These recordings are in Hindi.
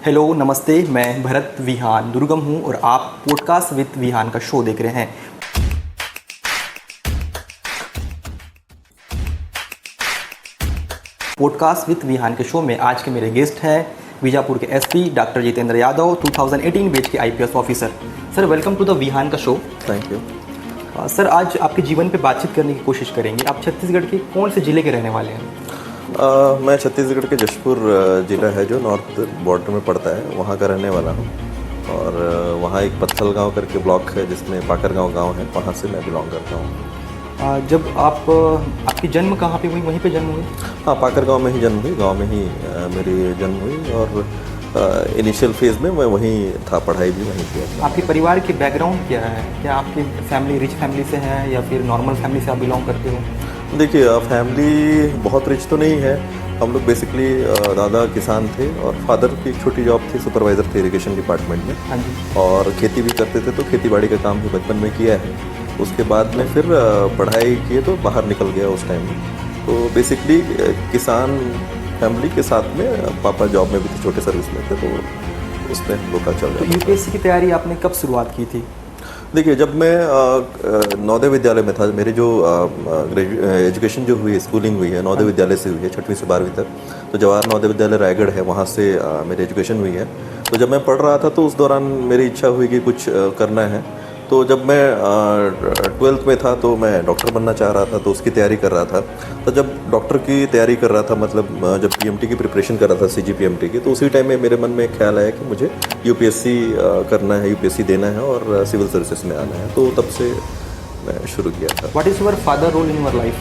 हेलो नमस्ते, मैं भरत विहान दुर्गम हूँ और आप पॉडकास्ट विद विहान का शो देख रहे हैं। पॉडकास्ट विद विहान के शो में आज के मेरे गेस्ट हैं बीजापुर के एसपी डॉक्टर जितेंद्र यादव, 2018 बैच के IPS officer. Sir, welcome to the Vihaan का शो। Thank you. सर, आज आपके जीवन पे बातचीत करने की कोशिश करेंगे। आप छत्तीसगढ़ के कौन से ज़िले के रहने वाले हैं? मैं छत्तीसगढ़ के जशपुर ज़िला है जो नॉर्थ बॉर्डर में पड़ता है, वहाँ का रहने वाला हूँ। और वहाँ एक पत्थल गांव करके ब्लॉक है जिसमें पाकरगांव गांव है, वहाँ से मैं बिलोंग करता हूँ। जब आपकी जन्म कहाँ पे हुई, वहीं पे जन्म हुई? हाँ, पाकरगांव में ही जन्म हुई, गांव में ही मेरी जन्म हुई। और इनिशियल फेज़ में मैं वहीं था, पढ़ाई भी वहीं किया था। आपके परिवार की बैकग्राउंड क्या है? क्या आपकी फैमिली रिच फैमिली से है या फिर नॉर्मल फैमिली से आप बिलोंग करते हो? देखिए, फैमिली बहुत रिच तो नहीं है। हम लोग बेसिकली दादा किसान थे और फादर की एक छोटी जॉब थी, सुपरवाइज़र थे इरिगेशन डिपार्टमेंट में। हाँ जी। और खेती भी करते थे, तो खेती बाड़ी का काम भी बचपन में किया है। उसके बाद में फिर पढ़ाई किए तो बाहर निकल गया उस टाइम में। तो बेसिकली किसान फैमिली के साथ में पापा जॉब में भी थे, छोटे सर्विस में थे, तो उसमें हम लोग का चल रहा था। तो यूपीएससी की तैयारी आपने कब शुरुआत की थी? देखिए, जब मैं नवोदय विद्यालय में था, मेरी जो एजुकेशन जो हुई, स्कूलिंग हुई है, नवोदय विद्यालय से हुई है 6वीं से 12वीं तक। तो जवाहर नवोदय विद्यालय रायगढ़ है, वहाँ से मेरी एजुकेशन हुई है। तो जब मैं पढ़ रहा था तो उस दौरान मेरी इच्छा हुई कि कुछ करना है। तो जब मैं 12th में था तो मैं डॉक्टर बनना चाह रहा था, तो उसकी तैयारी कर रहा था। तो जब डॉक्टर की तैयारी कर रहा था, मतलब जब पीएमटी की प्रिपरेशन कर रहा था, सीजीपीएमटी की, तो उसी टाइम में मेरे मन में एक ख्याल आया कि मुझे यूपीएससी करना है, यूपीएससी देना है और सिविल सर्विसेज में आना है। तो तब से मैं शुरू किया था। What is your father role in your life?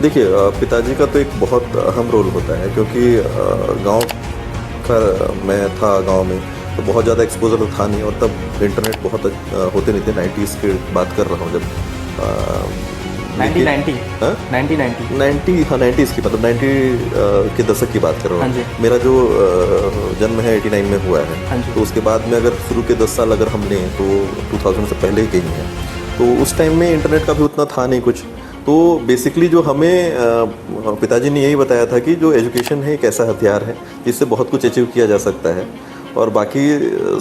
देखिए, पिताजी का तो एक बहुत अहम रोल होता है, क्योंकि गाँव का मैं था, गाँव में तो बहुत ज़्यादा एक्सपोजर तो था नहीं। और तब इंटरनेट बहुत होते नहीं थे। 90s की बात कर रहा हूँ, जब 1990 हाँ 90s की, मतलब 90 के दशक की बात कर रहा हूँ। मेरा जो जन्म है 89 में हुआ है। तो उसके बाद में अगर शुरू के 10 साल अगर हम लें तो 2000 से पहले ही कहीं है। तो उस टाइम में इंटरनेट का भी उतना था नहीं कुछ। तो बेसिकली जो हमें पिताजी ने यही बताया था कि जो एजुकेशन है एक ऐसा हथियार है जिससे बहुत कुछ अचीव किया जा सकता है, और बाकी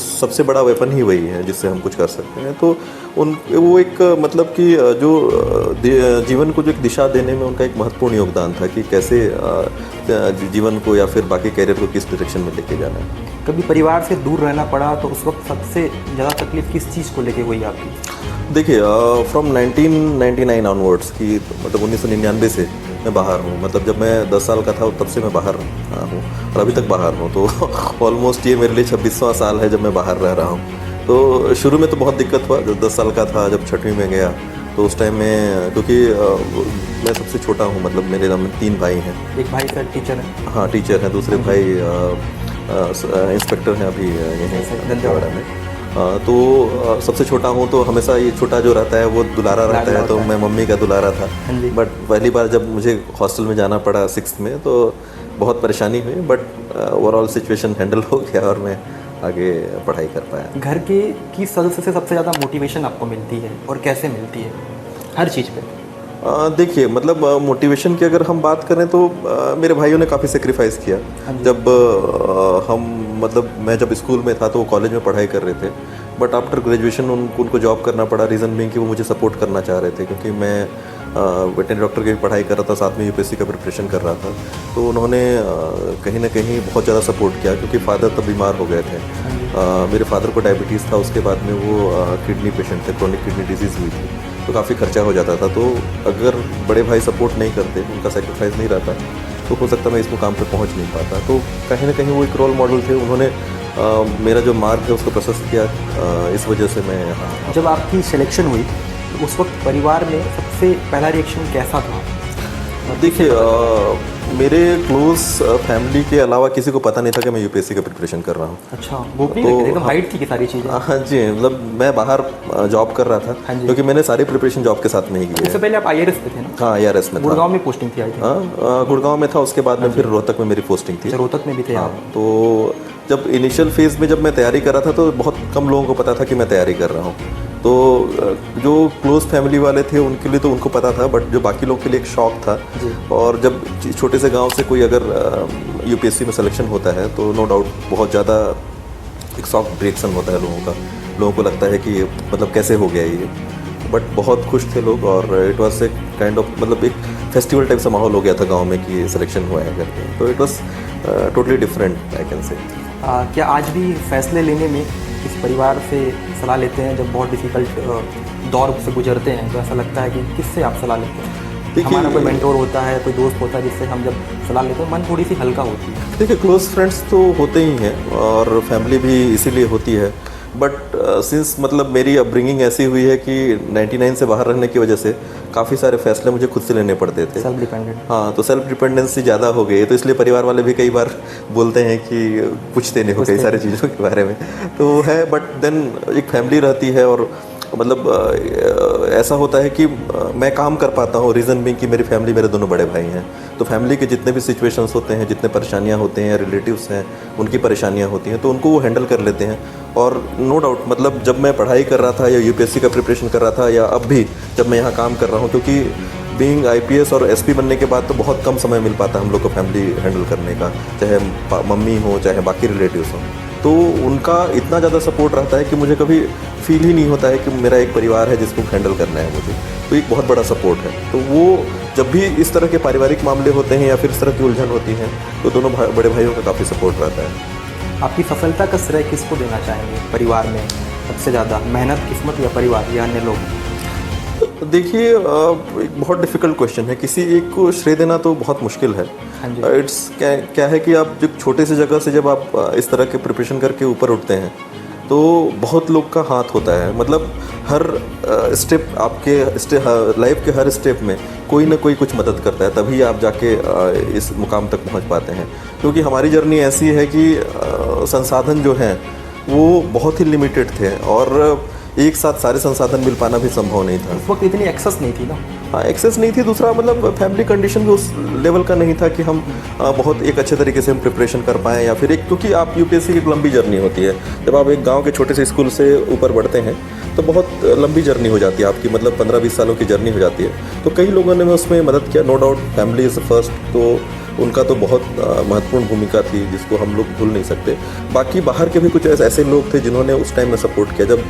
सबसे बड़ा वेपन ही वही है जिससे हम कुछ कर सकते हैं। तो वो एक मतलब कि जो जीवन को जो एक दिशा देने में उनका एक महत्वपूर्ण योगदान था कि कैसे जीवन को या फिर बाकी कैरियर को किस डायरेक्शन में लेके जाना है। कभी परिवार से दूर रहना पड़ा तो उस वक्त सबसे ज़्यादा तकलीफ किस चीज़ को लेके हुई आपकी? देखिए, फ्रॉम 1999 ऑनवर्ड्स की, मतलब 1999 से मैं बाहर हूँ। मतलब जब मैं 10 साल का था तब से मैं बाहर हूँ और अभी तक बाहर हूँ। तो ऑलमोस्ट ये मेरे लिए 26वां साल है जब मैं बाहर रह रहा हूँ। तो शुरू में तो बहुत दिक्कत हुआ। जब 10 साल का था, जब 6वीं में गया, तो उस टाइम में क्योंकि मैं सबसे छोटा हूँ, मतलब मेरे नाम में 3 भाई हैं। एक भाई सर टीचर है? हाँ, टीचर हैं। दूसरे भाई इंस्पेक्टर हैं अभी यहीं दंतेवाड़ा में। तो सबसे छोटा हूँ, तो हमेशा ये छोटा जो रहता है वो दुलारा रहता है, तो मैं मम्मी का दुलारा था। बट पहली बार जब मुझे हॉस्टल में जाना पड़ा 6th में, तो बहुत परेशानी हुई। बट ओवरऑल सिचुएशन हैंडल हो गया और मैं आगे पढ़ाई कर पाया। घर के किस सदस्य से सबसे ज़्यादा मोटिवेशन आपको मिलती है और कैसे मिलती है हर चीज़ पे? देखिए, मतलब मोटिवेशन की अगर हम बात करें तो मेरे भाइयों ने काफ़ी सेक्रीफाइस किया। जब मतलब मैं जब स्कूल में था तो वो कॉलेज में पढ़ाई कर रहे थे, बट आफ्टर ग्रेजुएशन उनको जॉब करना पड़ा। रीज़न बीइंग कि वो मुझे सपोर्ट करना चाह रहे थे, क्योंकि मैं वेटरनरी डॉक्टर की पढ़ाई कर रहा था, साथ में यूपीएससी का प्रिपरेशन कर रहा था। तो उन्होंने कहीं ना कहीं बहुत ज़्यादा सपोर्ट किया, क्योंकि फादर तब बीमार हो गए थे। मेरे फादर को डायबिटीज़ था, उसके बाद में वो किडनी पेशेंट थे, क्रोनिक किडनी डिजीज़ हुई थी, तो काफ़ी खर्चा हो जाता था। तो अगर बड़े भाई सपोर्ट नहीं करते, उनका सेक्रीफाइस नहीं रहता, तो हो सकता मैं इस मुकाम पे पहुंच नहीं पाता। तो कहीं ना कहीं वो एक रोल मॉडल थे। उन्होंने मेरा जो मार्ग है उसको प्रशस्त किया, इस वजह से मैं यहाँ। जब आपकी सिलेक्शन हुई तो उस वक्त परिवार में सबसे पहला रिएक्शन कैसा था? देखिए, मेरे क्लोज फैमिली के अलावा किसी को पता नहीं था कि मैं यूपीएससी का प्रिपरेशन कर रहा हूँ। अच्छा, वो भी एकदम हाइट थी कि सारी चीज़ें? हाँ जी, मतलब मैं बाहर जॉब कर रहा था, क्योंकि मैंने सारी प्रिपरेशन जॉब के साथ में ही की है। उससे पहले आप आईआरएस पे थे ना? हाँ, आईआरएस में था। गुड़गांव में पोस्टिंग थी? हाँ, गुड़गांव में था। उसके बाद में फिर रोहतक में मेरी पोस्टिंग थी। रोहतक में भी थे आप? तो जब इनिशियल फेज़ में जब मैं तैयारी कर रहा था तो बहुत कम लोगों को पता था कि मैं तैयारी कर रहा हूँ। तो जो क्लोज फैमिली वाले थे उनके लिए तो उनको पता था, बट जो बाकी लोग के लिए एक शॉक था। और जब छोटे से गांव से कोई अगर यूपीएससी में सिलेक्शन होता है तो नो डाउट बहुत ज़्यादा एक शॉक रिएक्शन होता है लोगों का। लोगों को लगता है कि मतलब कैसे हो गया ये, बट बहुत खुश थे लोग। और it was a kind of मतलब एक फेस्टिवल टाइप सा माहौल हो गया था गांव में कि सिलेक्शन हुआ है करके। तो it was totally different I can say. क्या आज भी फैसले लेने में किसी परिवार से सलाह लेते हैं जब बहुत डिफ़िकल्ट दौर से गुजरते हैं, तो ऐसा लगता है कि किससे आप सलाह लेते हैं? हमारा कोई मेंटोर होता है, कोई दोस्त होता है जिससे हम जब सलाह लेते हैं मन थोड़ी सी हल्का होती है? देखिए, क्लोज फ्रेंड्स तो होते ही हैं और फैमिली भी इसीलिए होती है। बट सिंस मतलब मेरी अपब्रिंगिंग ऐसी हुई है कि 99 से बाहर रहने की वजह से काफ़ी सारे फैसले मुझे खुद से लेने पड़ते थे। Self dependent. हाँ, तो सेल्फ डिपेंडेंसी ज़्यादा हो गई है, तो इसलिए परिवार वाले भी कई बार बोलते हैं कि पूछते नहीं हो कई सारी चीज़ों के बारे में। तो है, बट देन एक फैमिली रहती है और मतलब ऐसा होता है कि मैं काम कर पाता हूँ, रीज़न भी कि मेरी फैमिली, मेरे दोनों बड़े भाई हैं। तो फैमिली के जितने भी सिचुएशंस होते हैं, जितने परेशानियाँ होते हैं, रिलेटिव्स हैं उनकी परेशानियाँ होती हैं, तो उनको वो हैंडल कर लेते हैं। और नो डाउट मतलब जब मैं पढ़ाई कर रहा था या यूपीएससी का प्रिपरेशन कर रहा था या अब भी जब मैं यहाँ काम कर रहा हूँ, क्योंकि बीइंग आईपीएस और एसपी बनने के बाद तो बहुत कम समय मिल पाता हम लोग को फैमिली हैंडल करने का, चाहे मम्मी हो चाहे बाकी रिलेटिव्स हों। तो उनका इतना ज़्यादा सपोर्ट रहता है कि मुझे कभी फील ही नहीं होता है कि मेरा एक परिवार है जिसको हैंडल करना है मुझे। तो एक बहुत बड़ा सपोर्ट है। तो वो जब भी इस तरह के पारिवारिक मामले होते हैं या फिर इस तरह की उलझन होती हैं तो दोनों बड़े भाइयों का काफ़ी सपोर्ट रहता है। आपकी सफलता का श्रेय किसको देना चाहेंगे परिवार में सबसे ज़्यादा? मेहनत, किस्मत या परिवार या अन्य लोग? देखिए, एक बहुत डिफ़िकल्ट क्वेश्चन है। किसी एक को श्रेय देना तो बहुत मुश्किल है। इट्स क्या है कि आप जब छोटे से जगह से जब आप इस तरह के प्रिपरेशन करके ऊपर उठते हैं तो बहुत लोग का हाथ होता है। मतलब हर स्टेप आपके लाइफ के हर स्टेप में कोई ना कोई कुछ मदद करता है, तभी आप जाके इस मुकाम तक पहुंच पाते हैं। क्योंकि हमारी जर्नी ऐसी है कि संसाधन जो हैं वो बहुत ही लिमिटेड थे और एक साथ सारे संसाधन मिल पाना भी संभव नहीं था। उस वक्त इतनी एक्सेस नहीं थी ना। हाँ, एक्सेस नहीं थी। दूसरा मतलब फैमिली कंडीशन भी उस लेवल का नहीं था कि हम बहुत एक अच्छे तरीके से हम प्रिपरेशन कर पाएँ या फिर एक, क्योंकि आप यूपीएससी की एक लंबी जर्नी होती है। जब आप एक गांव के छोटे से स्कूल से ऊपर बढ़ते हैं तो बहुत लंबी जर्नी हो जाती है आपकी, मतलब 15-20 सालों की जर्नी हो जाती है। तो कई लोगों ने उसमें मदद किया, no doubt family is first, तो उनका तो बहुत महत्वपूर्ण भूमिका थी जिसको हम लोग भूल नहीं सकते। बाकी बाहर के भी कुछ ऐसे लोग थे जिन्होंने उस टाइम में सपोर्ट किया जब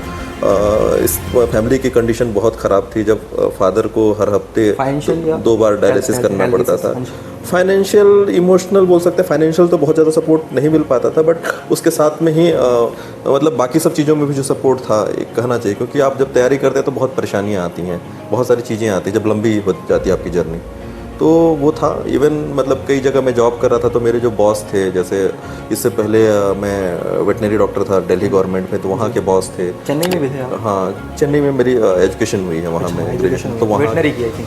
इस फैमिली की कंडीशन बहुत ख़राब थी, जब फादर को हर हफ्ते 2 बार डायलिसिस करना पड़ता था। फाइनेंशियल, इमोशनल बोल सकते हैं। फाइनेंशियल तो बहुत ज़्यादा सपोर्ट नहीं मिल पाता था, बट उसके साथ में ही मतलब बाकी सब चीज़ों में भी जो सपोर्ट था एक कहना चाहिए, क्योंकि आप जब तैयारी करते हैं तो बहुत परेशानियाँ आती हैं, बहुत सारी चीज़ें आती हैं जब लंबी हो जाती है आपकी जर्नी। तो वो था। इवन मतलब कई जगह मैं जॉब कर रहा था तो मेरे जो बॉस थे, जैसे इससे पहले मैं वेटनरी डॉक्टर था दिल्ली गवर्नमेंट में, तो वहाँ के बॉस थे। चेन्नई में भी थे आप? हाँ, चेन्नई में मेरी एजुकेशन हुई है वहाँ में ग्रेजुएशन, तो वहाँ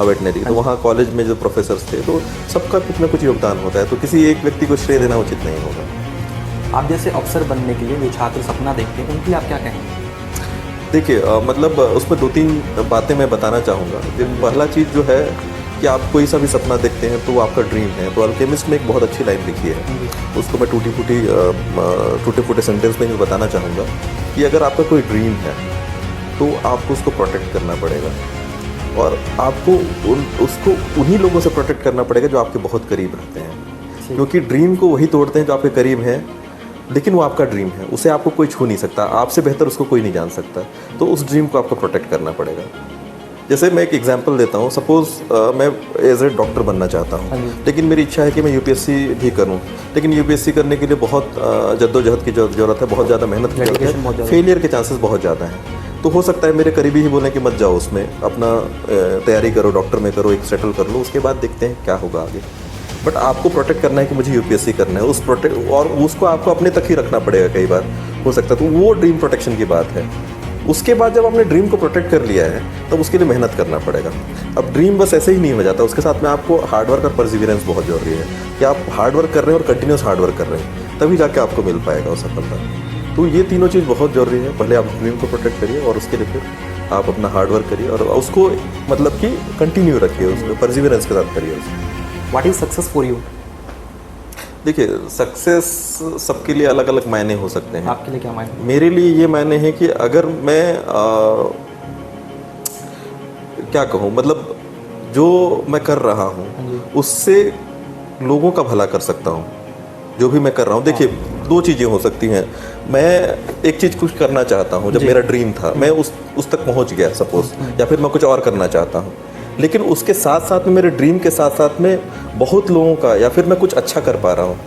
वेटनरी, तो वहाँ कॉलेज में जो प्रोफेसर्स थे, तो सबका कुछ ना कुछ योगदान होता है। तो किसी एक व्यक्ति को श्रेय देना उचित नहीं होगा। आप जैसे अफसर बनने के लिए जो छात्र सपना देखते हैं उनकी आप क्या कहेंगे? देखिए, मतलब उसमें 2-3 बातें मैं बताना चाहूँगा। पहला चीज़ जो है कि आप कोई सा भी सपना देखते हैं तो वो आपका ड्रीम है। तो अल्केमिस्ट में एक बहुत अच्छी लाइन लिखी है, उसको मैं टूटे फूटे सेंटेंस में भी बताना चाहूँगा कि अगर आपका कोई ड्रीम है तो आपको उसको प्रोटेक्ट करना पड़ेगा और आपको उसको उन्हीं लोगों से प्रोटेक्ट करना पड़ेगा जो आपके बहुत करीब रहते हैं। क्योंकि ड्रीम को वही तोड़ते हैं जो आपके करीब हैं, लेकिन वो आपका ड्रीम है, उसे आपको कोई छू नहीं सकता, आपसे बेहतर उसको कोई नहीं जान सकता। तो उस ड्रीम को आपको प्रोटेक्ट करना पड़ेगा। जैसे मैं एक एग्जांपल देता हूँ, सपोज़ मैं एज ए डॉक्टर बनना चाहता हूँ, लेकिन मेरी इच्छा है कि मैं यूपीएससी भी करूँ, लेकिन यूपीएससी करने के लिए बहुत जद्दोजहद की ज़रूरत है, बहुत ज़्यादा मेहनत की ज़रूरत है, फेलियर के चांसेस बहुत ज़्यादा हैं। तो हो सकता है मेरे करीबी ही बोलें कि मत जाओ उसमें, अपना तैयारी करो, डॉक्टर में करो, एक सेटल कर लो, उसके बाद देखते हैं क्या होगा आगे। बट आपको प्रोटेक्ट करना है कि मुझे यूपीएससी करना है, उस प्रोटेक्ट और उसको आपको अपने तक ही रखना पड़ेगा कई बार, हो सकता है। तो वो ड्रीम प्रोटेक्शन की बात है। उसके बाद जब आपने ड्रीम को प्रोटेक्ट कर लिया है तब उसके लिए मेहनत करना पड़ेगा। अब ड्रीम बस ऐसे ही नहीं हो जाता, उसके साथ में आपको हार्डवर्क और परसिवियरेंस बहुत जरूरी है कि आप हार्डवर्क कर रहे हैं और कंटिन्यूस हार्डवर्क कर रहे हैं, तभी जाके आपको मिल पाएगा वो सफलता। तो ये तीनों चीज़ बहुत ज़रूरी है। पहले आप ड्रीम को प्रोटेक्ट करिए और उसके लिए फिर आप अपना हार्डवर्क करिए और उसको मतलब कि कंटिन्यू रखिए, उसको परसिवियरेंस के साथ करिए उसको। What is success for you? देखिए, सक्सेस सबके लिए अलग अलग मायने हो सकते हैं। आपके लिए क्या मायने? मेरे लिए ये मायने हैं कि अगर मैं क्या कहूँ, मतलब जो मैं कर रहा हूँ उससे लोगों का भला कर सकता हूँ, जो भी मैं कर रहा हूँ। देखिए, दो चीज़ें हो सकती हैं। मैं एक चीज़ कुछ करना चाहता हूँ, जब मेरा ड्रीम था, मैं उस तक पहुँच गया सपोज, या फिर मैं कुछ और करना चाहता हूँ, लेकिन उसके साथ साथ में, मेरे ड्रीम के साथ साथ में बहुत लोगों का, या फिर मैं कुछ अच्छा कर पा रहा हूँ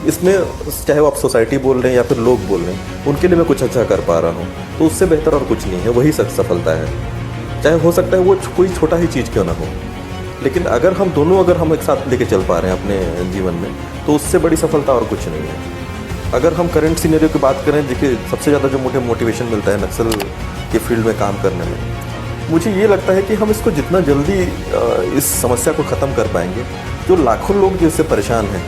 इसमें, चाहे वो आप सोसाइटी बोल रहे हैं या फिर लोग बोल रहे हैं, उनके लिए मैं कुछ अच्छा कर पा रहा हूँ, तो उससे बेहतर और कुछ नहीं है। वही सफलता है। चाहे हो सकता है वो कोई छोटा ही चीज़ क्यों ना हो, लेकिन अगर हम दोनों एक साथ लेके चल पा रहे हैं अपने जीवन में, तो उससे बड़ी सफलता और कुछ नहीं है। अगर हम करंट सिनेरियो की बात करें, देखिए सबसे ज़्यादा जो मुझे मोटिवेशन मिलता है नक्सल के फील्ड में काम करने में, मुझे ये लगता है कि हम इसको जितना जल्दी इस समस्या को ख़त्म कर पाएंगे, जो लाखों लोग जिससे परेशान हैं,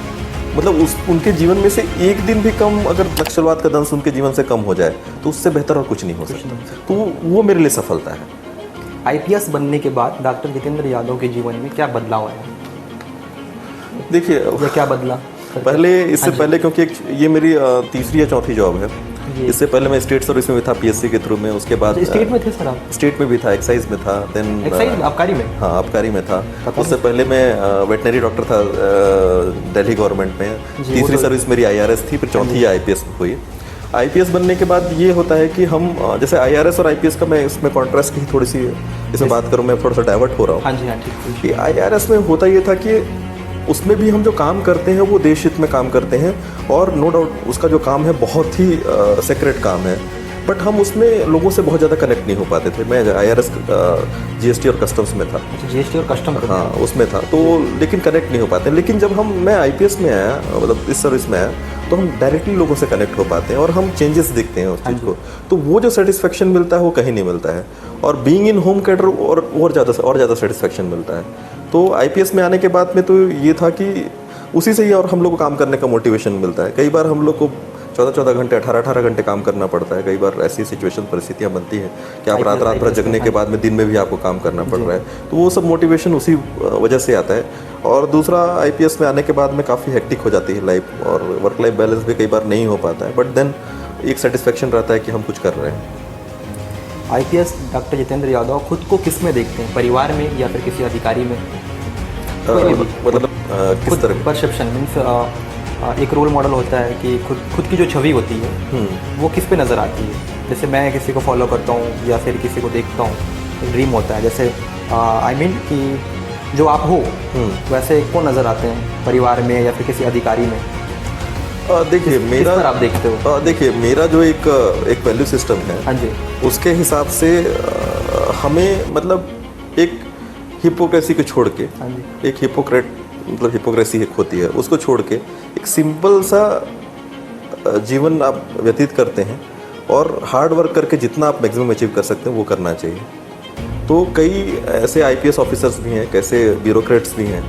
मतलब उनके जीवन में से एक दिन भी कम अगर नक्सलवाद का दंश उनके जीवन से कम हो जाए, तो उससे बेहतर और कुछ नहीं हो सकता। तो वो मेरे लिए सफलता है। आईपीएस बनने के बाद डॉक्टर जितेंद्र यादव के जीवन में क्या बदलाव आया? देखिए, क्या बदला पहले, इससे पहले, क्योंकि ये मेरी तीसरी या चौथी जॉब है। इससे पहले मैं स्टेट सर्विस में भी था पीएससी के थ्रू में, उसके बाद स्टेट में थे सर आप? स्टेट में भी था, एक्साइज में था, देन एक्साइज आबकारी में? हाँ, आबकारी में था। उससे पहले मैं वेटनरी डॉक्टर था दिल्ली गवर्नमेंट में। तीसरी सर्विस मेरी आईआरएस थी, फिर चौथी आईपीएस हुई। आईपीएस बनने के बाद ये होता है कि हम, जैसे आईआरएस और आईपीएस का मैं इसमें कॉन्ट्रास्ट की थोड़ी सी इसमें बात करूँ, मैं थोड़ा सा डाइवर्ट हो रहा हूँ। हाँ जी, हाँ ठीक है। आईआरएस में होता ये था कि उसमें भी हम जो काम करते हैं वो देश हित में काम करते हैं, और नो डाउट उसका जो काम है बहुत ही सेक्रेट काम है, बट हम उसमें लोगों से बहुत ज़्यादा कनेक्ट नहीं हो पाते थे। मैं आईआरएस जीएसटी और कस्टम्स में था। जीएसटी और कस्टम, हाँ, उसमें था, तो लेकिन कनेक्ट नहीं हो पाते। लेकिन जब मैं आईपीएस में आया, मतलब इस सर्विस में आया, तो हम डायरेक्टली लोगों से कनेक्ट हो पाते हैं और हम चेंजेस देखते हैं उस चीज़ को। तो वो जो सेटिस्फेक्शन मिलता है वो कहीं नहीं मिलता है, और बीइंग इन होम कैडर और ज़्यादा सेटिस्फेक्शन मिलता है। तो आईपीएस में आने के बाद में तो ये था कि उसी से ही और हम लोग को काम करने का मोटिवेशन मिलता है। कई बार हम लोग को 14-14 घंटे, 18-18 घंटे काम करना पड़ता है। कई बार ऐसी सिचुएशन, परिस्थितियाँ बनती हैं कि आप रात भर जगने के बाद में दिन में भी आपको काम करना पड़ रहा है, तो वो सब मोटिवेशन उसी वजह से आता है। और दूसरा, आईपीएस में आने के बाद में काफ़ी हेक्टिक हो जाती है लाइफ, और वर्क लाइफ बैलेंस भी कई बार नहीं हो पाता है, बट देन एक सेटिस्फेक्शन रहता है कि हम कुछ कर रहे हैं। आईपीएस डॉक्टर जितेंद्र यादव खुद को किस में देखते हैं, परिवार में या फिर किसी अधिकारी में? मतलब किस तरह? परसेप्शन मीन्स एक रोल मॉडल होता है कि खुद की जो छवि होती है वो किस पे नज़र आती है। जैसे मैं किसी को फॉलो करता हूँ या फिर किसी को देखता हूँ, ड्रीम होता है, जैसे आई मीन कि जो आप हो वैसे कौन नज़र आते हैं परिवार में या फिर किसी अधिकारी में? देखिए, मेरा, आप देखते हो? देखिए, मेरा जो एक वैल्यू सिस्टम है, हाँ जी, उसके हिसाब से हमें, मतलब एक हिपोक्रेसी को छोड़ के, हाँ जी, एक मतलब हिपोक्रेसी एक होती है, उसको छोड़ के एक सिंपल सा जीवन आप व्यतीत करते हैं, और हार्ड वर्क करके जितना आप मैक्सिमम अचीव कर सकते हैं वो करना चाहिए। तो कई ऐसे आईपीएस ऑफिसर्स भी हैं, कैसे ब्यूरोक्रेट्स भी हैं,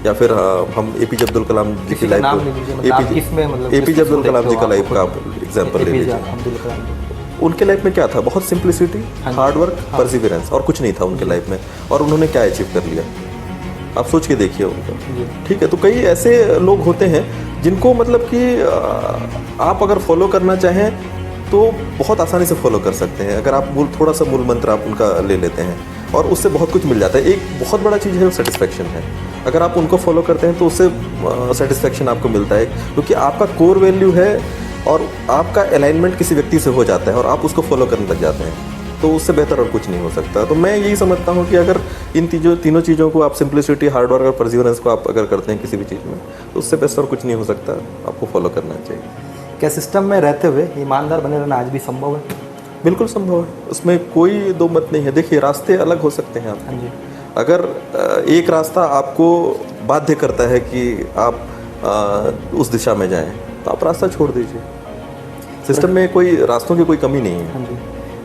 या फिर हम एपीजे अब्दुल कलाम जी की लाइफ, एपीजे अब्दुल कलाम जी का लाइफ का आप एग्जाम्पल ले लीजिए। उनके लाइफ में क्या था? बहुत सिंप्लिसिटी, हार्ड वर्क, परसिवियरेंस, और कुछ नहीं था उनके लाइफ में, और उन्होंने क्या अचीव कर लिया, आप सोच के देखिए उनका। ठीक है, तो कई ऐसे लोग होते हैं जिनको, मतलब कि आप अगर फॉलो करना चाहें तो बहुत आसानी से फॉलो कर सकते हैं, अगर आप थोड़ा सा मूल मंत्र आप उनका ले लेते हैं, और उससे बहुत कुछ मिल जाता है। एक बहुत बड़ा चीज़ है वो सेटिस्फेक्शन है। अगर आप उनको फॉलो करते हैं तो उससे सेटिस्फेक्शन आपको मिलता है, क्योंकि आपका कोर वैल्यू है और आपका अलाइनमेंट किसी व्यक्ति से हो जाता है और आप उसको फॉलो करने लग जाते हैं, तो उससे बेहतर और कुछ नहीं हो सकता। तो मैं यही समझता हूँ कि अगर इन तीनों चीज़ों को आप, सिंप्लिसिटी, हार्ड वर्क और परसिवरेंस को आप अगर करते हैं किसी भी चीज़ में, तो उससे बेहतर और कुछ नहीं हो सकता, आपको फॉलो करना चाहिए। क्या सिस्टम में रहते हुए ईमानदार बने रहना आज भी संभव है? बिल्कुल संभव है, उसमें कोई दो मत नहीं है। देखिए, रास्ते अलग हो सकते हैं आप, हाँ जी, अगर एक रास्ता आपको बाध्य करता है कि आप उस दिशा में जाएं, तो आप रास्ता छोड़ दीजिए। सिस्टम में कोई रास्तों की कोई कमी नहीं है। हाँ जी।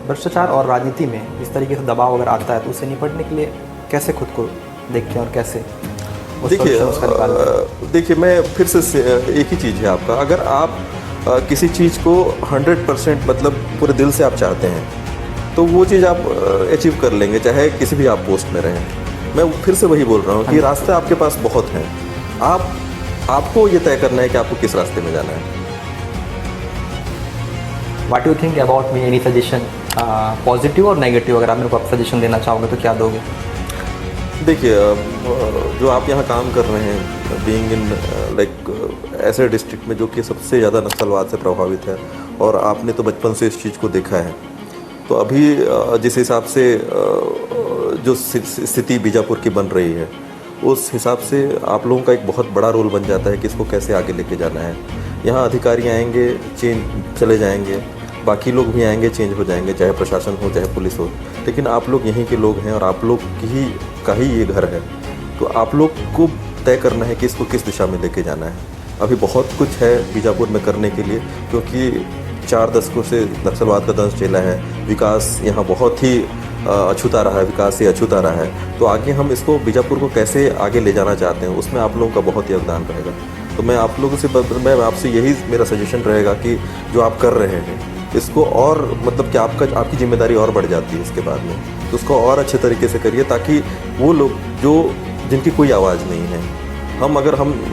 भ्रष्टाचार और राजनीति में इस तरीके से दबाव अगर आता है तो उससे निपटने के लिए कैसे खुद को देखते हैं और कैसे? देखिए, मैं फिर से एक ही चीज़ है आपका, अगर आप किसी चीज़ को 100% मतलब पूरे दिल से आप चाहते हैं, तो वो चीज़ आप अचीव कर लेंगे, चाहे किसी भी आप पोस्ट में रहें। मैं फिर से वही बोल रहा हूँ कि रास्ते आपके पास बहुत हैं, आपको ये तय करना है कि आपको किस रास्ते में जाना है। What do you think about me? Any suggestion? Positive और नेगेटिव, अगर आप मेरे को आप सजेशन देना चाहोगे तो क्या दोगे? देखिए, जो आप यहाँ काम कर रहे हैं, बीइंग इन लाइक ऐसे डिस्ट्रिक्ट में जो कि सबसे ज़्यादा नक्सलवाद से प्रभावित है, और आपने तो बचपन से इस चीज़ को देखा है, तो अभी जिस हिसाब से जो स्थिति बीजापुर की बन रही है, उस हिसाब से आप लोगों का एक बहुत बड़ा रोल बन जाता है कि इसको कैसे आगे लेके जाना है। यहाँ अधिकारी आएंगे, चेंज चले जाएंगे, बाकी लोग भी आएंगे, चेंज हो जाएंगे, चाहे प्रशासन हो चाहे पुलिस हो, लेकिन आप लोग यहीं के लोग हैं और आप लोग का ही ये घर है। तो आप लोग को तय करना है कि इसको किस दिशा में लेके जाना है। अभी बहुत कुछ है बीजापुर में करने के लिए, क्योंकि 4 दशकों से नक्सलवाद का दंश झेला है। विकास यहाँ बहुत ही अछूता रहा है, विकास से अछूता रहा है। तो आगे हम इसको बीजापुर को कैसे आगे ले जाना चाहते हैं, उसमें आप लोगों का बहुत योगदान रहेगा। तो मैं आप लोगों से मैं आपसे यही मेरा सजेशन रहेगा कि जो आप कर रहे हैं इसको और मतलब कि आपकी जिम्मेदारी और बढ़ जाती है इसके बाद में, तो उसको और अच्छे तरीके से करिए, ताकि वो लोग जिनकी कोई आवाज़ नहीं है,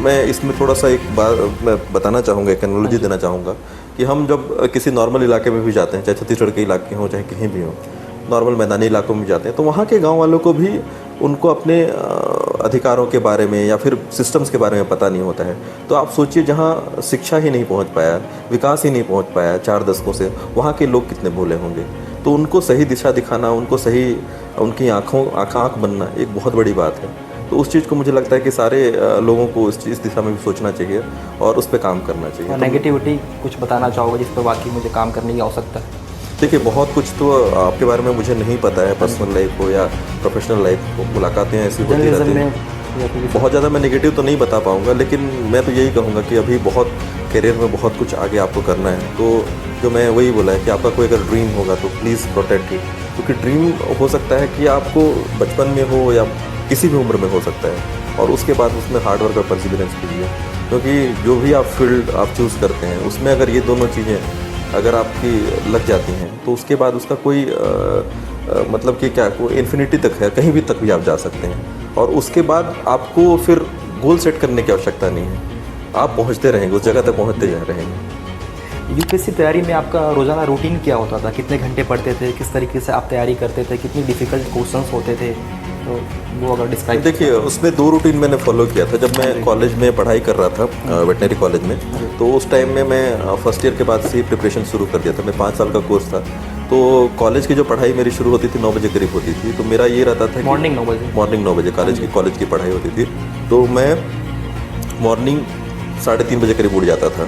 मैं इसमें थोड़ा सा एक बात मैं बताना चाहूँगा, एक एनालॉजी देना चाहूँगा कि हम जब किसी नॉर्मल इलाके में भी जाते हैं, चाहे छत्तीसगढ़ के इलाके हों चाहे कहीं भी हों, नॉर्मल मैदानी इलाकों में जाते हैं, तो वहाँ के गाँव वालों को भी उनको अपने अधिकारों के बारे में या फिर सिस्टम्स के बारे में पता नहीं होता है। तो आप सोचिए, जहाँ शिक्षा ही नहीं पहुँच पाया, विकास ही नहीं पहुँच पाया 4 दशकों से, वहाँ के लोग कितने भोले होंगे। तो उनको सही दिशा दिखाना, उनको सही उनकी आँख बनना एक बहुत बड़ी बात है। तो उस चीज़ को मुझे लगता है कि सारे लोगों को इस दिशा में भी सोचना चाहिए और उस पर काम करना चाहिए। नेगेटिविटी कुछ बताना चाहोगे जिस पर वाकई मुझे काम करने की आवश्यकता है? देखिए, बहुत कुछ तो आपके बारे में मुझे नहीं पता है, पर्सनल लाइफ हो या प्रोफेशनल लाइफ हो, मुलाकातें ऐसी होती रहती हैं। बहुत ज़्यादा मैं नेगेटिव तो नहीं बता पाऊँगा, लेकिन मैं तो यही कहूँगा कि अभी बहुत करियर में बहुत कुछ आगे आपको करना है। तो जो मैं वही बोला है कि आपका कोई अगर ड्रीम होगा तो प्लीज़ प्रोटेक्ट इट, क्योंकि ड्रीम हो सकता है कि आपको बचपन में हो या किसी भी उम्र में हो सकता है, और उसके बाद उसमें हार्डवर्क और परसिवरेंस कीजिए, क्योंकि जो भी आप फील्ड आप चूज़ करते हैं उसमें अगर ये दोनों चीज़ें अगर आपकी लग जाती हैं तो उसके बाद उसका कोई मतलब कि क्या कोई इन्फिनिटी तक है, कहीं भी तक भी आप जा सकते हैं, और उसके बाद आपको फिर गोल सेट करने की आवश्यकता नहीं है, आप पहुंचते रहेंगे, उस जगह तक पहुंचते जा रहेंगे। यूपीएससी तैयारी में आपका रोज़ाना रूटीन क्या होता था? कितने घंटे पढ़ते थे? किस तरीके से आप तैयारी करते थे? कितनी डिफ़िकल्ट क्वेश्चंस होते थे? तो वो अगर डिस्क्राइब। देखिए, उसमें 2 रूटीन मैंने फॉलो किया था। जब मैं कॉलेज में पढ़ाई कर रहा था, वेटनरी कॉलेज में, तो उस टाइम में मैं फर्स्ट ईयर के बाद से ही प्रिपरेशन शुरू कर दिया था। मैं 5 साल का कोर्स था, तो कॉलेज की जो पढ़ाई मेरी शुरू होती थी 9 बजे करीब होती थी। तो मेरा ये रहता था मॉर्निंग 9 बजे कॉलेज की पढ़ाई होती थी। तो मैं मॉर्निंग 3:30 बजे करीब उठ जाता था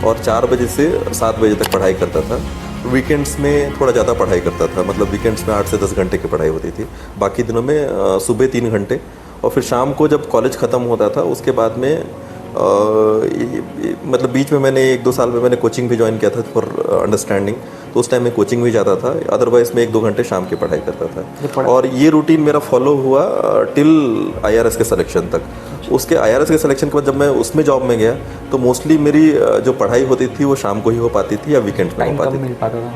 और 4 बजे से 7 बजे तक पढ़ाई करता था। वीकेंड्स में थोड़ा ज़्यादा पढ़ाई करता था, मतलब वीकेंड्स में 8 से 10 घंटे की पढ़ाई होती थी। बाकी दिनों में सुबह 3 घंटे, और फिर शाम को जब कॉलेज ख़त्म होता था उसके बाद में मतलब बीच में मैंने 1-2 साल में मैंने कोचिंग भी ज्वाइन किया था फॉर अंडरस्टैंडिंग, तो उस टाइम में कोचिंग भी जाता था। अदरवाइज़ मैं 1-2 घंटे शाम की पढ़ाई करता था, और ये रूटीन मेरा फॉलो हुआ टिल IRS के सिलेक्शन तक। उसके IRS के सिलेक्शन के बाद जब मैं उसमें जॉब में गया तो मोस्टली मेरी जो पढ़ाई होती थी वो शाम को ही हो पाती थी या वीकेंड में हो पाती थी। मिल पाता था।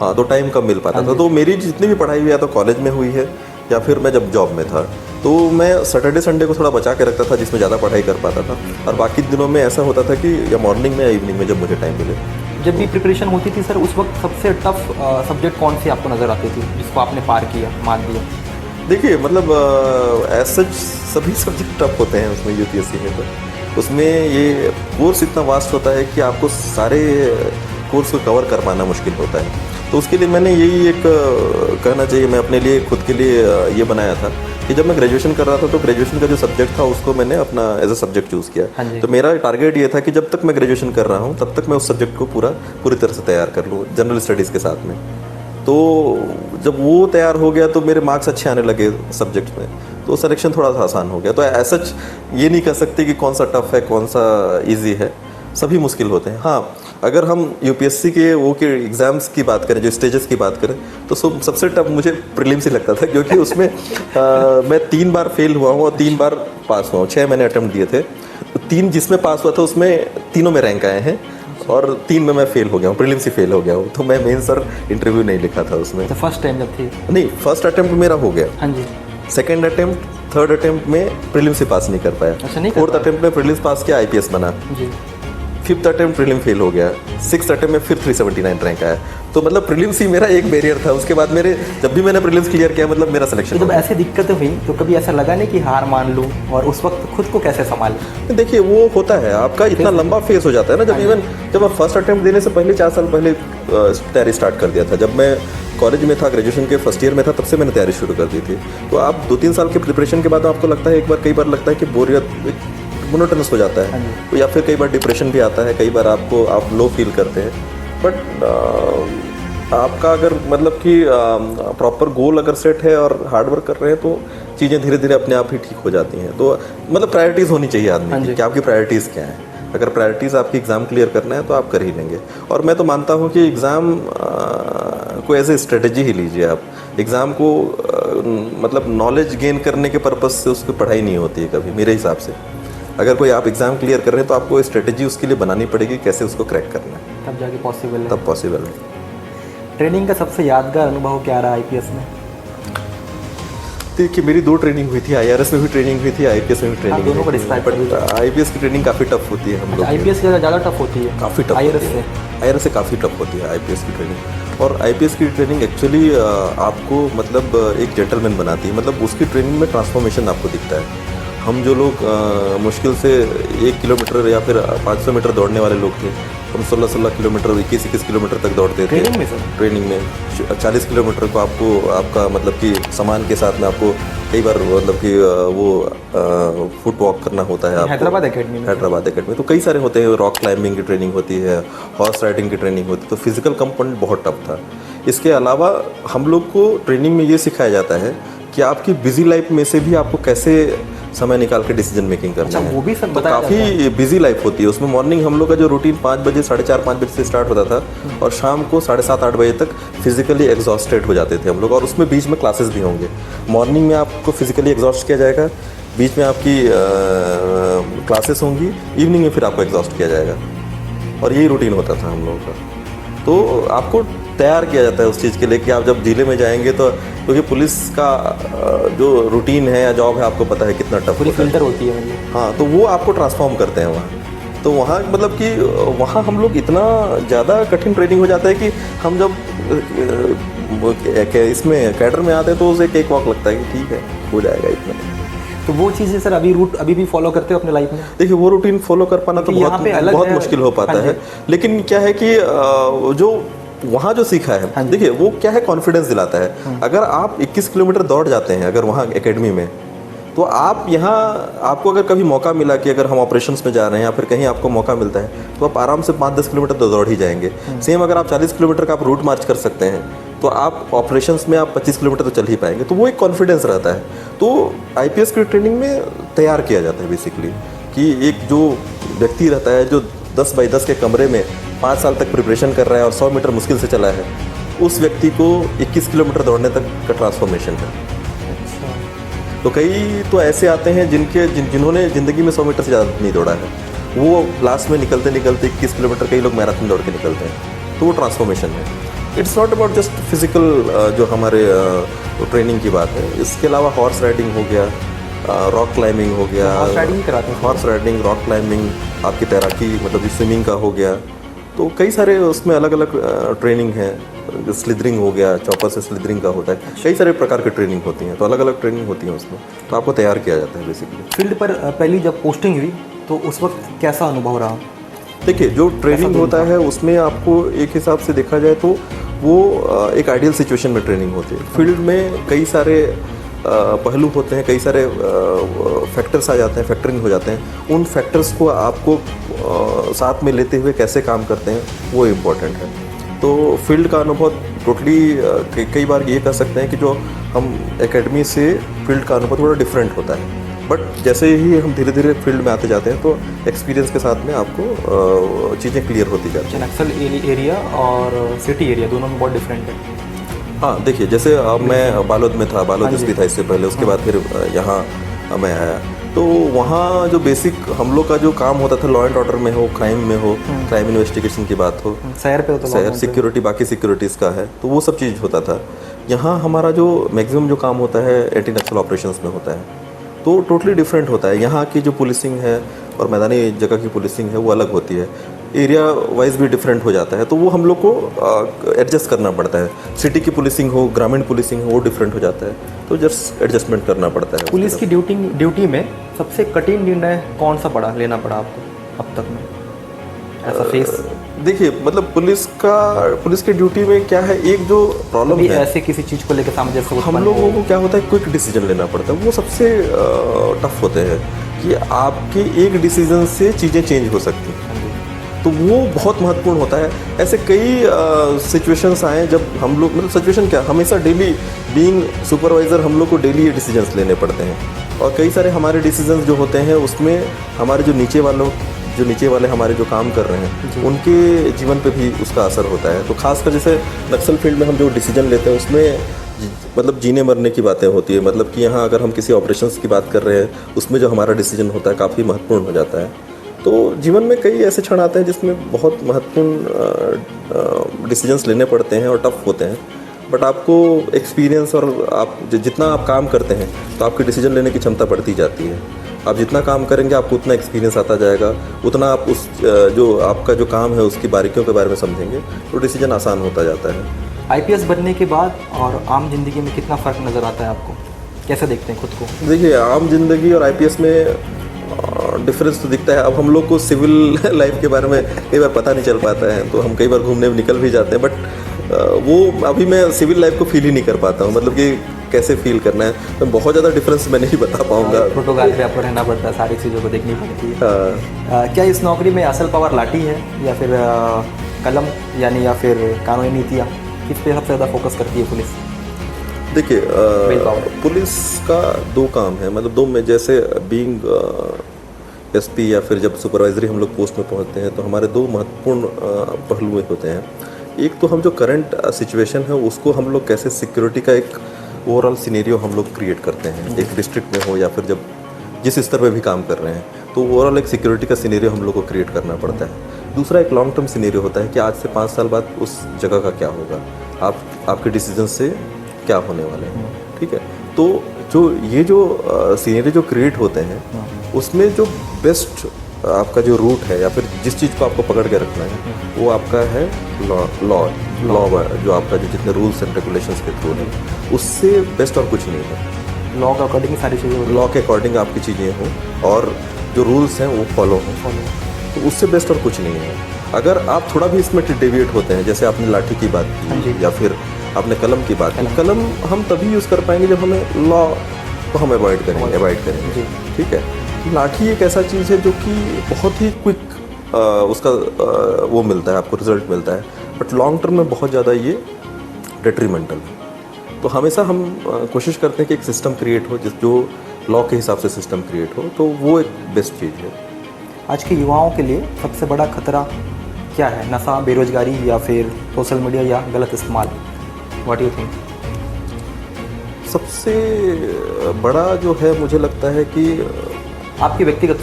हाँ, तो टाइम कम मिल पाता था। तो मेरी जितनी भी पढ़ाई हुई या तो कॉलेज में हुई है या फिर मैं जब जॉब में था, तो मैं सैटरडे संडे को थोड़ा बचा के रखता था जिसमें ज़्यादा पढ़ाई कर पाता था, और बाकी दिनों में ऐसा होता था कि या मॉर्निंग में या इवनिंग में जब मुझे टाइम मिले। जब भी प्रिपरेशन होती थी सर, उस वक्त सबसे टफ सब्जेक्ट कौन सी आपको नज़र आती थी जिसको आपने पार किया, मान लिया? देखिए, मतलब ऐसा सभी सब्जेक्ट टफ होते हैं उसमें यूपीएससी में। तो उसमें ये कोर्स इतना वास्ट होता है कि आपको सारे कोर्स को कवर कर पाना मुश्किल होता है। तो उसके लिए मैंने यही एक कहना चाहिए, मैं अपने लिए खुद के लिए ये बनाया था कि जब मैं ग्रेजुएशन कर रहा था तो ग्रेजुएशन का जो सब्जेक्ट था उसको मैंने अपना एज अ सब्जेक्ट चूज़ किया। तो मेरा टारगेट ये था कि जब तक मैं ग्रेजुएशन कर रहा हूँ तब तक मैं उस सब्जेक्ट को पूरी तरह से तैयार कर लूँ, जनरल स्टडीज़ के साथ में। तो जब वो तैयार हो गया तो मेरे मार्क्स अच्छे आने लगे सब्जेक्ट में, तो सिलेक्शन थोड़ा सा आसान हो गया। तो ऐसा ये नहीं कह सकते कि कौन सा टफ है कौन सा इजी है, सभी मुश्किल होते हैं। हाँ, अगर हम यूपीएससी के एग्ज़ाम्स की बात करें, जो स्टेजेस की बात करें, तो सबसे टफ मुझे प्रीलिम्स ही लगता था, क्योंकि उसमें मैं 3 बार फेल हुआ हूँ और 3 बार पास हुआ हूँ। 6 मैंने अटैम्प्ट दिए थे, तो 3 जिसमें पास हुआ था उसमें 3 में रैंक आए हैं, और 3 में मैं फेल हो गया हूँ, प्रीलिम्स ही फेल हो गया हूँ। तो मैं मेन सर इंटरव्यू नहीं लिखा था उसमें। तो फर्स्ट टाइम जब थी? नहीं, फर्स्ट अटैम्प्ट मेरा हो गया। हाँ जी। सेकेंड अटैम्प्ट, थर्ड अटैम्प्ट में प्रीलिम्स ही पास नहीं कर पाया। अच्छा, नहीं। फोर्थ अटैम्प्ट में प्रीलिम्स पास किया, IPS बना। जी। 5th अटेम्प्ट प्रीलिम फेल हो गया, 6th अटेम्प्ट में फिर 379 रैंक आया। तो मतलब प्रीलिम्स ही मेरा एक बैरियर था। उसके बाद मेरे जब भी मैंने प्रीलिम्स क्लियर किया मतलब मेरा सिलेक्शन। तो जब ऐसी दिक्कतें हुई तो कभी ऐसा लगा नहीं कि हार मान लूँ, और उस वक्त खुद को कैसे संभालें? देखिए वो होता है, आपका इतना लंबा फेस हो जाता है ना। जब मैं फर्स्ट अटेम्प्ट देने से पहले 4 साल पहले तैयारी स्टार्ट कर दिया था। जब मैं कॉलेज में था, ग्रेजुएशन के फर्स्ट ईयर में था, तब से मैंने तैयारी शुरू कर दी थी। तो आप 2-3 साल के प्रिपरेशन के बाद आपको लगता है कई बार लगता है कि बोरियत, मोनोटोनस हो जाता है, तो या फिर कई बार डिप्रेशन भी आता है, कई बार आप लो फील करते हैं। बट आपका अगर मतलब कि प्रॉपर गोल अगर सेट है और हार्ड वर्क कर रहे हैं तो चीज़ें धीरे धीरे अपने आप ही ठीक हो जाती हैं। तो मतलब प्रायोरिटीज़ होनी चाहिए आदमी की कि आपकी प्रायोरिटीज़ क्या हैं। अगर प्रायोरिटीज़ आपकी एग्ज़ाम क्लियर करना है तो आप कर ही लेंगे। और मैं तो मानता हूँ कि एग्ज़ाम को एज ए स्ट्रेटजी ही लीजिए आप। एग्ज़ाम को मतलब नॉलेज गेन करने के पर्पज़ से उसकी पढ़ाई नहीं होती है कभी, मेरे हिसाब से। अगर कोई आप एग्ज़ाम क्लियर कर रहे हैं तो आपको स्ट्रेटजी उसके लिए बनानी पड़ेगी, कैसे उसको क्रैक करना है, तब जाके पॉसिबल है। तब पॉसिबल है। ट्रेनिंग का सबसे यादगार अनुभव क्या रहा आईपीएस में? देखिए मेरी 2 ट्रेनिंग हुई थी, IRS में भी ट्रेनिंग हुई थी, IPS में भी ट्रेनिंग दोनों को हुई थी। डिस्क्राइब बट IPS की ट्रेनिंग काफ़ी टफ होती है हम लोग। आईपीएस ज़्यादा टफ होती है? काफ़ी टफ IRS से? IRS से काफ़ी टफ होती है IPS की ट्रेनिंग। और IPS की ट्रेनिंग एक्चुअली आपको मतलब एक जेंटलमैन बनाती है। मतलब उसकी ट्रेनिंग में ट्रांसफॉर्मेशन आपको दिखता है। हम जो लोग मुश्किल से 1 किलोमीटर या फिर 500 मीटर दौड़ने वाले लोग थे, हम 16-16 किलोमीटर, 21-21 किलोमीटर तक दौड़ते थे ट्रेनिंग में सर? ट्रेनिंग में 40 किलोमीटर को आपका मतलब कि सामान के साथ में आपको कई बार मतलब कि वो फुट वॉक करना होता है आपको। हैदराबाद एकेडमी में? हैदराबाद एकेडमी तो कई सारे होते हैं। रॉक क्लाइंबिंग की ट्रेनिंग होती है, हॉर्स राइडिंग की ट्रेनिंग होती है। तो फिजिकल कंपोनेंट बहुत टफ था। इसके अलावा हम लोग को ट्रेनिंग में ये सिखाया जाता है कि आपकी बिजी लाइफ में से भी आपको कैसे समय निकाल के डिसीजन मेकिंग करना है। वो भी सब तो काफ़ी बिजी लाइफ होती है उसमें। मॉर्निंग हम लोग का जो रूटीन 5 बजे, 4:30-5 बजे से स्टार्ट होता था और शाम को 7:30-8 बजे तक फिजिकली एग्जॉस्टेड हो जाते थे हम लोग। और उसमें बीच में क्लासेस भी होंगे। मॉर्निंग में आपको फिजिकली एग्जॉस्ट किया जाएगा, बीच में आपकी क्लासेस होंगी, इवनिंग में फिर आपको एग्जॉस्ट किया जाएगा। और यही रूटीन होता था हम लोगों का। तो आपको तैयार किया जाता है उस चीज़ के लिए कि आप जब जिले में जाएंगे तो, क्योंकि पुलिस का जो रूटीन है या जॉब है आपको पता है कितना टफ पूरी फिल्टर होती है मतलब। हाँ, तो वो आपको ट्रांसफॉर्म करते हैं वहाँ। तो वहाँ मतलब कि वहाँ हम लोग इतना ज़्यादा कठिन ट्रेनिंग हो जाता है कि हम जब इसमें कैडर में आते हैं तो उसे एक वॉक लगता है कि ठीक है हो जाएगा इतना। तो वो चीज़ें सर अभी भी फॉलो करते हो अपने लाइफ में? देखिए वो रूटीन फॉलो कर पाना तो बहुत मुश्किल हो पाता है। लेकिन क्या है कि जो वहाँ जो सीखा है, देखिए वो क्या है, कॉन्फिडेंस दिलाता है। अगर आप 21 किलोमीटर दौड़ जाते हैं अगर वहाँ एकेडमी में, तो आप यहाँ आपको अगर कभी मौका मिला कि अगर हम ऑपरेशंस में जा रहे हैं या फिर कहीं आपको मौका मिलता है तो आप आराम से 5-10 किलोमीटर तो दौड़ ही जाएंगे। सेम अगर आप 40 किलोमीटर का आप रूट मार्च कर सकते हैं तो आप ऑपरेशंस में आप 25 किलोमीटर तो चल ही पाएंगे। तो वो एक कॉन्फिडेंस रहता है। तो IPS की ट्रेनिंग में तैयार किया जाता है बेसिकली कि एक जो व्यक्ति रहता है जो 10 बाई 10 के कमरे में 5 साल तक प्रिपरेशन कर रहा है और 100 मीटर मुश्किल से चला है, उस व्यक्ति को 21 किलोमीटर दौड़ने तक का ट्रांसफॉर्मेशन है। तो कई तो ऐसे आते हैं जिन्होंने ज़िंदगी में 100 मीटर से ज़्यादा नहीं दौड़ा है, वो लास्ट में निकलते 21 किलोमीटर कई लोग मैराथन दौड़ के निकलते हैं। तो वो ट्रांसफॉर्मेशन है। It's not about just physical जो हमारे ट्रेनिंग की बात है। इसके अलावा हॉर्स राइडिंग हो गया, रॉक क्लाइंबिंग हो गया, हॉर्स राइडिंग, रॉक क्लाइंबिंग, आपकी तैराकी मतलब स्विमिंग का हो गया। तो कई सारे उसमें अलग अलग ट्रेनिंग है। स्लिदरिंग हो गया, चॉपर से स्लिदरिंग का होता है। कई सारे प्रकार की ट्रेनिंग होती हैं। तो अलग अलग ट्रेनिंग होती है उसमें। तो आपको तैयार किया जाता है बेसिकली। फील्ड पर पहली जब पोस्टिंग हुई तो उस वक्त कैसा अनुभव रहा? देखिए जो ट्रेनिंग होता है उसमें आपको एक हिसाब से देखा जाए तो वो एक आइडियल सिचुएशन में ट्रेनिंग होती है। फील्ड में कई सारे पहलू होते हैं, कई सारे फैक्टर्स आ जाते हैं, फैक्टरिंग हो जाते हैं। उन फैक्टर्स को आपको साथ में लेते हुए कैसे काम करते हैं वो इम्पोर्टेंट है। तो फील्ड का अनुभव टोटली कई बार ये कह सकते हैं कि जो हम एकेडमी से फील्ड का अनुभव थोड़ा डिफरेंट होता है। बट जैसे ही हम धीरे धीरे फील्ड में आते जाते हैं तो एक्सपीरियंस के साथ में आपको चीज़ें क्लियर होती जाती हैं। नक्सल एरिया और सिटी एरिया दोनों में बहुत डिफरेंट है। हाँ देखिए, जैसे मैं बालोद में था, बालोद एसपी था इससे पहले, उसके बाद फिर यहाँ मैं आया। तो वहाँ जो बेसिक हम लोग का जो काम होता था, लॉ एंड ऑर्डर में हो, क्राइम में हो, क्राइम इन्वेस्टिगेशन की बात हो, शहर पे होता, शहर सिक्योरिटी बाकी सिक्योरिटीज़ का है, तो वो सब चीज़ होता था। यहाँ हमारा जो मैक्सिमम जो काम होता है एंटी नक्सल ऑपरेशंस में होता है। तो टोटली डिफरेंट होता है। यहाँ की जो पुलिसिंग है और मैदानी जगह की पुलिसिंग है वो अलग होती है। एरिया वाइज भी डिफरेंट हो जाता है, तो वो हम लोग को एडजस्ट करना पड़ता है। सिटी की पुलिसिंग हो, ग्रामीण पुलिसिंग हो, वो डिफरेंट हो जाता है, तो जस्ट एडजस्टमेंट करना पड़ता है। पुलिस की ड्यूटी में सबसे कठिन निर्णय कौन सा लेना पड़ा आपको अब तक में, ऐसा फेस? देखिए, मतलब पुलिस की ड्यूटी में क्या है, एक जो प्रॉब्लम है ऐसे किसी चीज़ को लेकर सामने जैसे हम लोगों को क्या होता है, क्विक डिसीजन लेना पड़ता है। वो सबसे टफ होते हैं कि आपके एक डिसीजन से चीज़ें चेंज हो सकती हैं, तो वो बहुत महत्वपूर्ण होता है। ऐसे कई सिचुएशंस आए जब हम लोग, मतलब सिचुएशन क्या, हमेशा डेली बीइंग सुपरवाइज़र हम लोग को डेली ये डिसीजंस लेने पड़ते हैं, और कई सारे हमारे डिसीजंस जो होते हैं उसमें हमारे जो नीचे वाले हमारे जो काम कर रहे हैं उनके जीवन पे भी उसका असर होता है। तो खासकर जैसे नक्सल फील्ड में हम जो डिसीजन लेते हैं उसमें मतलब जीने मरने की बातें होती है। मतलब कि यहाँ अगर हम किसी ऑपरेशंस की बात कर रहे हैं, उसमें जो हमारा डिसीजन होता है काफ़ी महत्वपूर्ण हो जाता है। तो जीवन में कई ऐसे क्षण आते हैं जिसमें बहुत महत्वपूर्ण डिसीजंस लेने पड़ते हैं और टफ होते हैं, बट आपको एक्सपीरियंस और आप जितना आप काम करते हैं तो आपकी डिसीजन लेने की क्षमता बढ़ती जाती है। आप जितना काम करेंगे आपको उतना एक्सपीरियंस आता जाएगा, उतना आप उस जो आपका जो काम है उसकी बारीकियों के बारे में समझेंगे, तो डिसीजन आसान होता जाता है। आईपीएस बनने के बाद और आम जिंदगी में कितना फ़र्क नज़र आता है आपको, कैसे देखते हैं खुद को? देखिए, आम जिंदगी और आईपीएस में डिफरेंस तो दिखता है। अब हम लोग को सिविल लाइफ के बारे में कई बार पता नहीं चल पाता है, तो हम कई बार घूमने निकल भी जाते हैं, बट वो अभी मैं सिविल लाइफ को फील ही नहीं कर पाता हूँ, मतलब कि कैसे फील करना है, तो बहुत ज़्यादा डिफरेंस मैं नहीं बता पाऊँगा। प्रोटोकॉल पे आपको रहना पड़ता है, सारी चीज़ों को देखनी पड़ती है। क्या इस नौकरी में असल पावर लाठी है या फिर कलम, यानी या फिर कानूनी नीतियाँ, किस पे सबसे ज़्यादा फोकस करती है पुलिस? देखिए, पुलिस का दो काम है, मतलब दो में, जैसे बीइंग एसपी या फिर जब सुपरवाइजरी हम लोग पोस्ट में पहुंचते हैं तो हमारे दो महत्वपूर्ण पहलू होते हैं। एक तो हम जो करंट सिचुएशन है उसको हम लोग कैसे सिक्योरिटी का एक ओवरऑल सिनेरियो हम लोग क्रिएट करते हैं, एक डिस्ट्रिक्ट में हो या फिर जब जिस स्तर पे भी काम कर रहे हैं, तो ओवरऑल एक सिक्योरिटी का सिनेरियो हम लोग को क्रिएट करना पड़ता है। दूसरा एक लॉन्ग टर्म सिनेरियो होता है कि आज से 5 साल बाद उस जगह का क्या होगा, आपके डिसीजन से क्या होने वाले हैं, ठीक है। तो ये जो सिनेरियो जो क्रिएट होते हैं उसमें जो बेस्ट आपका जो रूट है या फिर जिस चीज़ को आपको पकड़ के रखना है वो आपका है लॉ जो आपका जो जितने रूल्स एंड रेगुलेशंस के थ्रू है, उससे बेस्ट और कुछ नहीं है। लॉ के अकॉर्डिंग सारी चीज़ें, लॉ के अकॉर्डिंग आपकी चीज़ें हों और जो रूल्स हैं वो फॉलो हों, तो उससे बेस्ट और कुछ नहीं है। अगर आप थोड़ा भी इसमें डिविएट होते हैं, जैसे आपने लाठी की बात की या फिर आपने कलम की बात की, कलम हम तभी यूज़ कर पाएंगे जब हमें लॉ को हम अवॉइड करेंगे, ठीक है। लाठी एक ऐसा चीज़ है जो कि बहुत ही क्विक उसका वो मिलता है, आपको रिजल्ट मिलता है, बट लॉन्ग टर्म में बहुत ज़्यादा ये डेट्रीमेंटल है। तो हमेशा हम कोशिश करते हैं कि एक सिस्टम क्रिएट हो जो लॉ के हिसाब से सिस्टम क्रिएट हो, तो वो एक बेस्ट चीज़ है। आज के युवाओं के लिए सबसे बड़ा खतरा क्या है? नशा, बेरोजगारी या फिर सोशल मीडिया या गलत इस्तेमाल? What you think? सबसे बड़ा जो है मुझे लगता है कि आपकी व्यक्तिगत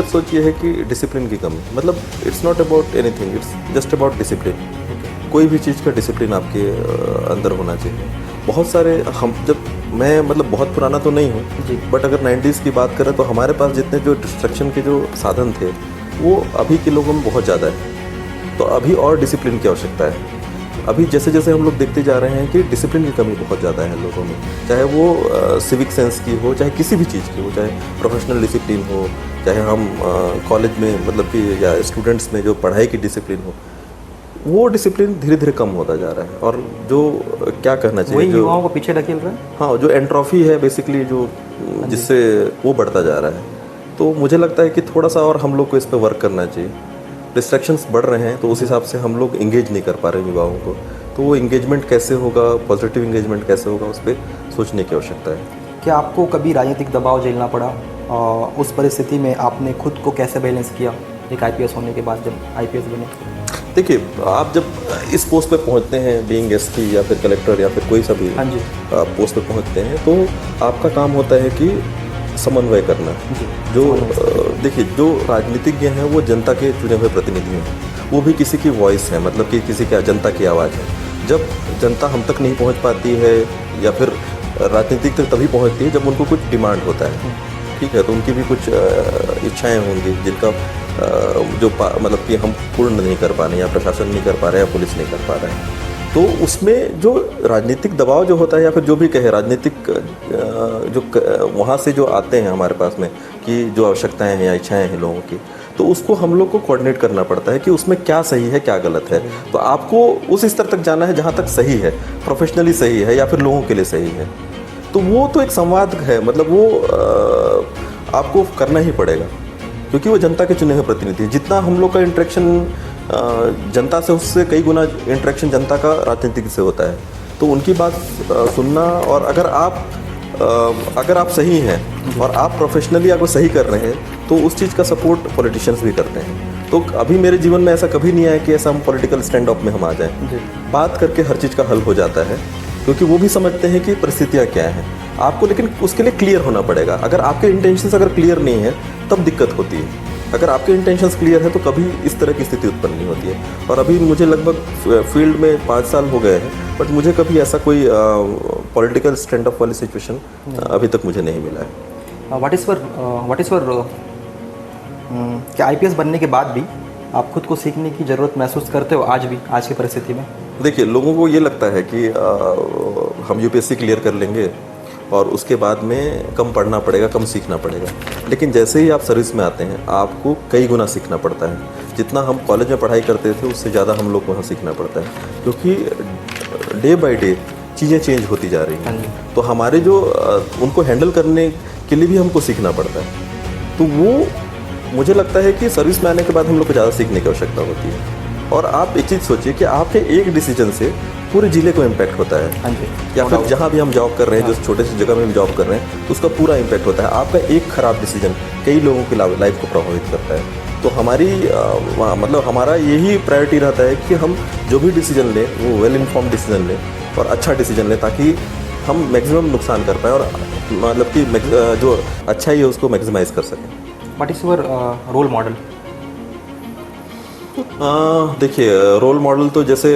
सोच ये है कि डिसिप्लिन की कमी। मतलब it's not about anything, it's just about discipline. कोई भी चीज़ का डिसिप्लिन आपके अंदर होना चाहिए। बहुत सारे मैं मतलब बहुत पुराना तो नहीं हूँ, बट अगर 90s की बात करें तो हमारे पास जितने जो डिस्ट्रक्शन के जो साधन थे वो अभी के लोगों में बहुत ज़्यादा है। तो अभी और डिसिप्लिन की आवश्यकता है। अभी जैसे जैसे हम लोग देखते जा रहे हैं कि डिसिप्लिन की कमी बहुत ज़्यादा है लोगों में, चाहे वो सिविक सेंस की हो, चाहे किसी भी चीज़ की हो, चाहे प्रोफेशनल डिसिप्लिन हो, चाहे हम कॉलेज में मतलब कि या स्टूडेंट्स में जो पढ़ाई की डिसिप्लिन हो, वो डिसिप्लिन धीरे धीरे कम होता जा रहा है। और जो क्या कहना चाहिए, वही युवाओं को पीछे ढकेल रहा है। हाँ, जो एंट्रोफी है बेसिकली, जो जिससे वो बढ़ता जा रहा है। तो मुझे लगता है कि थोड़ा सा और हम लोग को इस पर वर्क करना चाहिए। डिस्ट्रैक्शंस बढ़ रहे हैं तो उस हिसाब से हम लोग इंगेज नहीं कर पा रहे युवाओं को, तो वो इंगेजमेंट कैसे होगा, पॉजिटिव इंगेजमेंट कैसे होगा, उस पर सोचने की आवश्यकता है। क्या आपको कभी राजनीतिक दबाव झेलना पड़ा? उस परिस्थिति में आपने खुद को कैसे बैलेंस किया एक आईपीएस होने के बाद, जब आईपीएस बने? देखिए, आप जब इस पोस्ट पे पहुंचते हैं, बीइंग एसपी या फिर कलेक्टर या फिर कोई सा भी पोस्ट पे पहुंचते हैं, तो आपका काम होता है कि समन्वय करना। जो देखिए, जो राजनीतिज्ञ हैं वो जनता के चुने हुए प्रतिनिधि हैं, वो भी किसी की वॉइस है, मतलब कि किसी की जनता की आवाज़ है। जब जनता हम तक नहीं पहुंच पाती है या फिर राजनीतिक तक तभी पहुंचती है जब उनको कुछ डिमांड होता है, ठीक है। तो उनकी भी कुछ इच्छाएं होंगी जिनका मतलब कि हम पूर्ण नहीं कर पा रहे हैं, या प्रशासन नहीं कर पा रहे हैं, या पुलिस नहीं कर पा रहे हैं। तो उसमें जो राजनीतिक दबाव जो होता है, या फिर जो भी कहे राजनीतिक वहाँ से जो आते हैं हमारे पास में, कि जो आवश्यकताएं हैं या इच्छाएं हैं लोगों की, तो उसको हम लोग को कोऑर्डिनेट करना पड़ता है कि उसमें क्या सही है क्या गलत है। तो आपको उस स्तर तक जाना है जहाँ तक सही है, प्रोफेशनली सही है या फिर लोगों के लिए सही है। तो वो तो एक संवाद है, मतलब वो आपको करना ही पड़ेगा, क्योंकि वो जनता के चुने हुए प्रतिनिधि हैं। जितना हम लोग का इंटरेक्शन जनता से, उससे कई गुना इंटरेक्शन जनता का राजनीतिक से होता है। तो उनकी बात सुनना, और अगर आप सही हैं और आप प्रोफेशनली अगर सही कर रहे हैं, तो उस चीज़ का सपोर्ट पॉलिटिशियंस भी करते हैं। तो अभी मेरे जीवन में ऐसा कभी नहीं आया कि ऐसा हम पॉलिटिकल स्टैंड ऑफ में हम आ जाएं। बात करके हर चीज़ का हल हो जाता है, क्योंकि वो भी समझते हैं कि परिस्थितियाँ क्या हैं आपको, लेकिन उसके लिए क्लियर होना पड़ेगा। अगर आपके इंटेंशंस अगर क्लियर नहीं है तब दिक्कत होती है। अगर आपके इंटेंशंस क्लियर है तो कभी इस तरह की स्थिति उत्पन्न नहीं होती है। और अभी मुझे लगभग फील्ड में 5 साल हो गए हैं, बट मुझे कभी ऐसा कोई पॉलिटिकल स्टैंड ऑफ वाली सिचुएशन अभी तक मुझे नहीं मिला है। व्हाट इज़ फॉर क्या आईपीएस बनने के बाद भी आप खुद को सीखने की ज़रूरत महसूस करते हो आज भी, आज की परिस्थिति में? देखिए, लोगों को ये लगता है कि हम यूपीएससी क्लियर कर लेंगे और उसके बाद में कम पढ़ना पड़ेगा, कम सीखना पड़ेगा। लेकिन जैसे ही आप सर्विस में आते हैं, आपको कई गुना सीखना पड़ता है। जितना हम कॉलेज में पढ़ाई करते थे, उससे ज़्यादा हम लोग को वहाँ सीखना पड़ता है, क्योंकि डे बाय डे चीज़ें चेंज होती जा रही हैं। तो हमारे जो उनको हैंडल करने के लिए भी हमको सीखना पड़ता है। तो वो मुझे लगता है कि सर्विस में आने के बाद हम लोग को ज़्यादा सीखने की आवश्यकता होती है। और आप एक चीज़ सोचिए कि आपके एक डिसीजन से पूरे ज़िले को इम्पैक्ट होता है, या फिर जहाँ भी हम जॉब कर रहे हैं, जो छोटे से जगह में हम जॉब कर रहे हैं, तो उसका पूरा इम्पैक्ट होता है। आपका एक ख़राब डिसीजन कई लोगों की लाइफ को प्रभावित करता है। तो हमारी मतलब हमारा यही प्रायोरिटी रहता है कि हम जो भी डिसीजन लें वो वेल इन्फॉर्म डिसीजन लें और अच्छा डिसीजन लें, ताकि हम मैक्सिमम नुकसान कर पाएँ और मतलब कि जो अच्छा ही है उसको मैक्सिमाइज़ कर सकें। What is your role model? देखिए, रोल मॉडल तो जैसे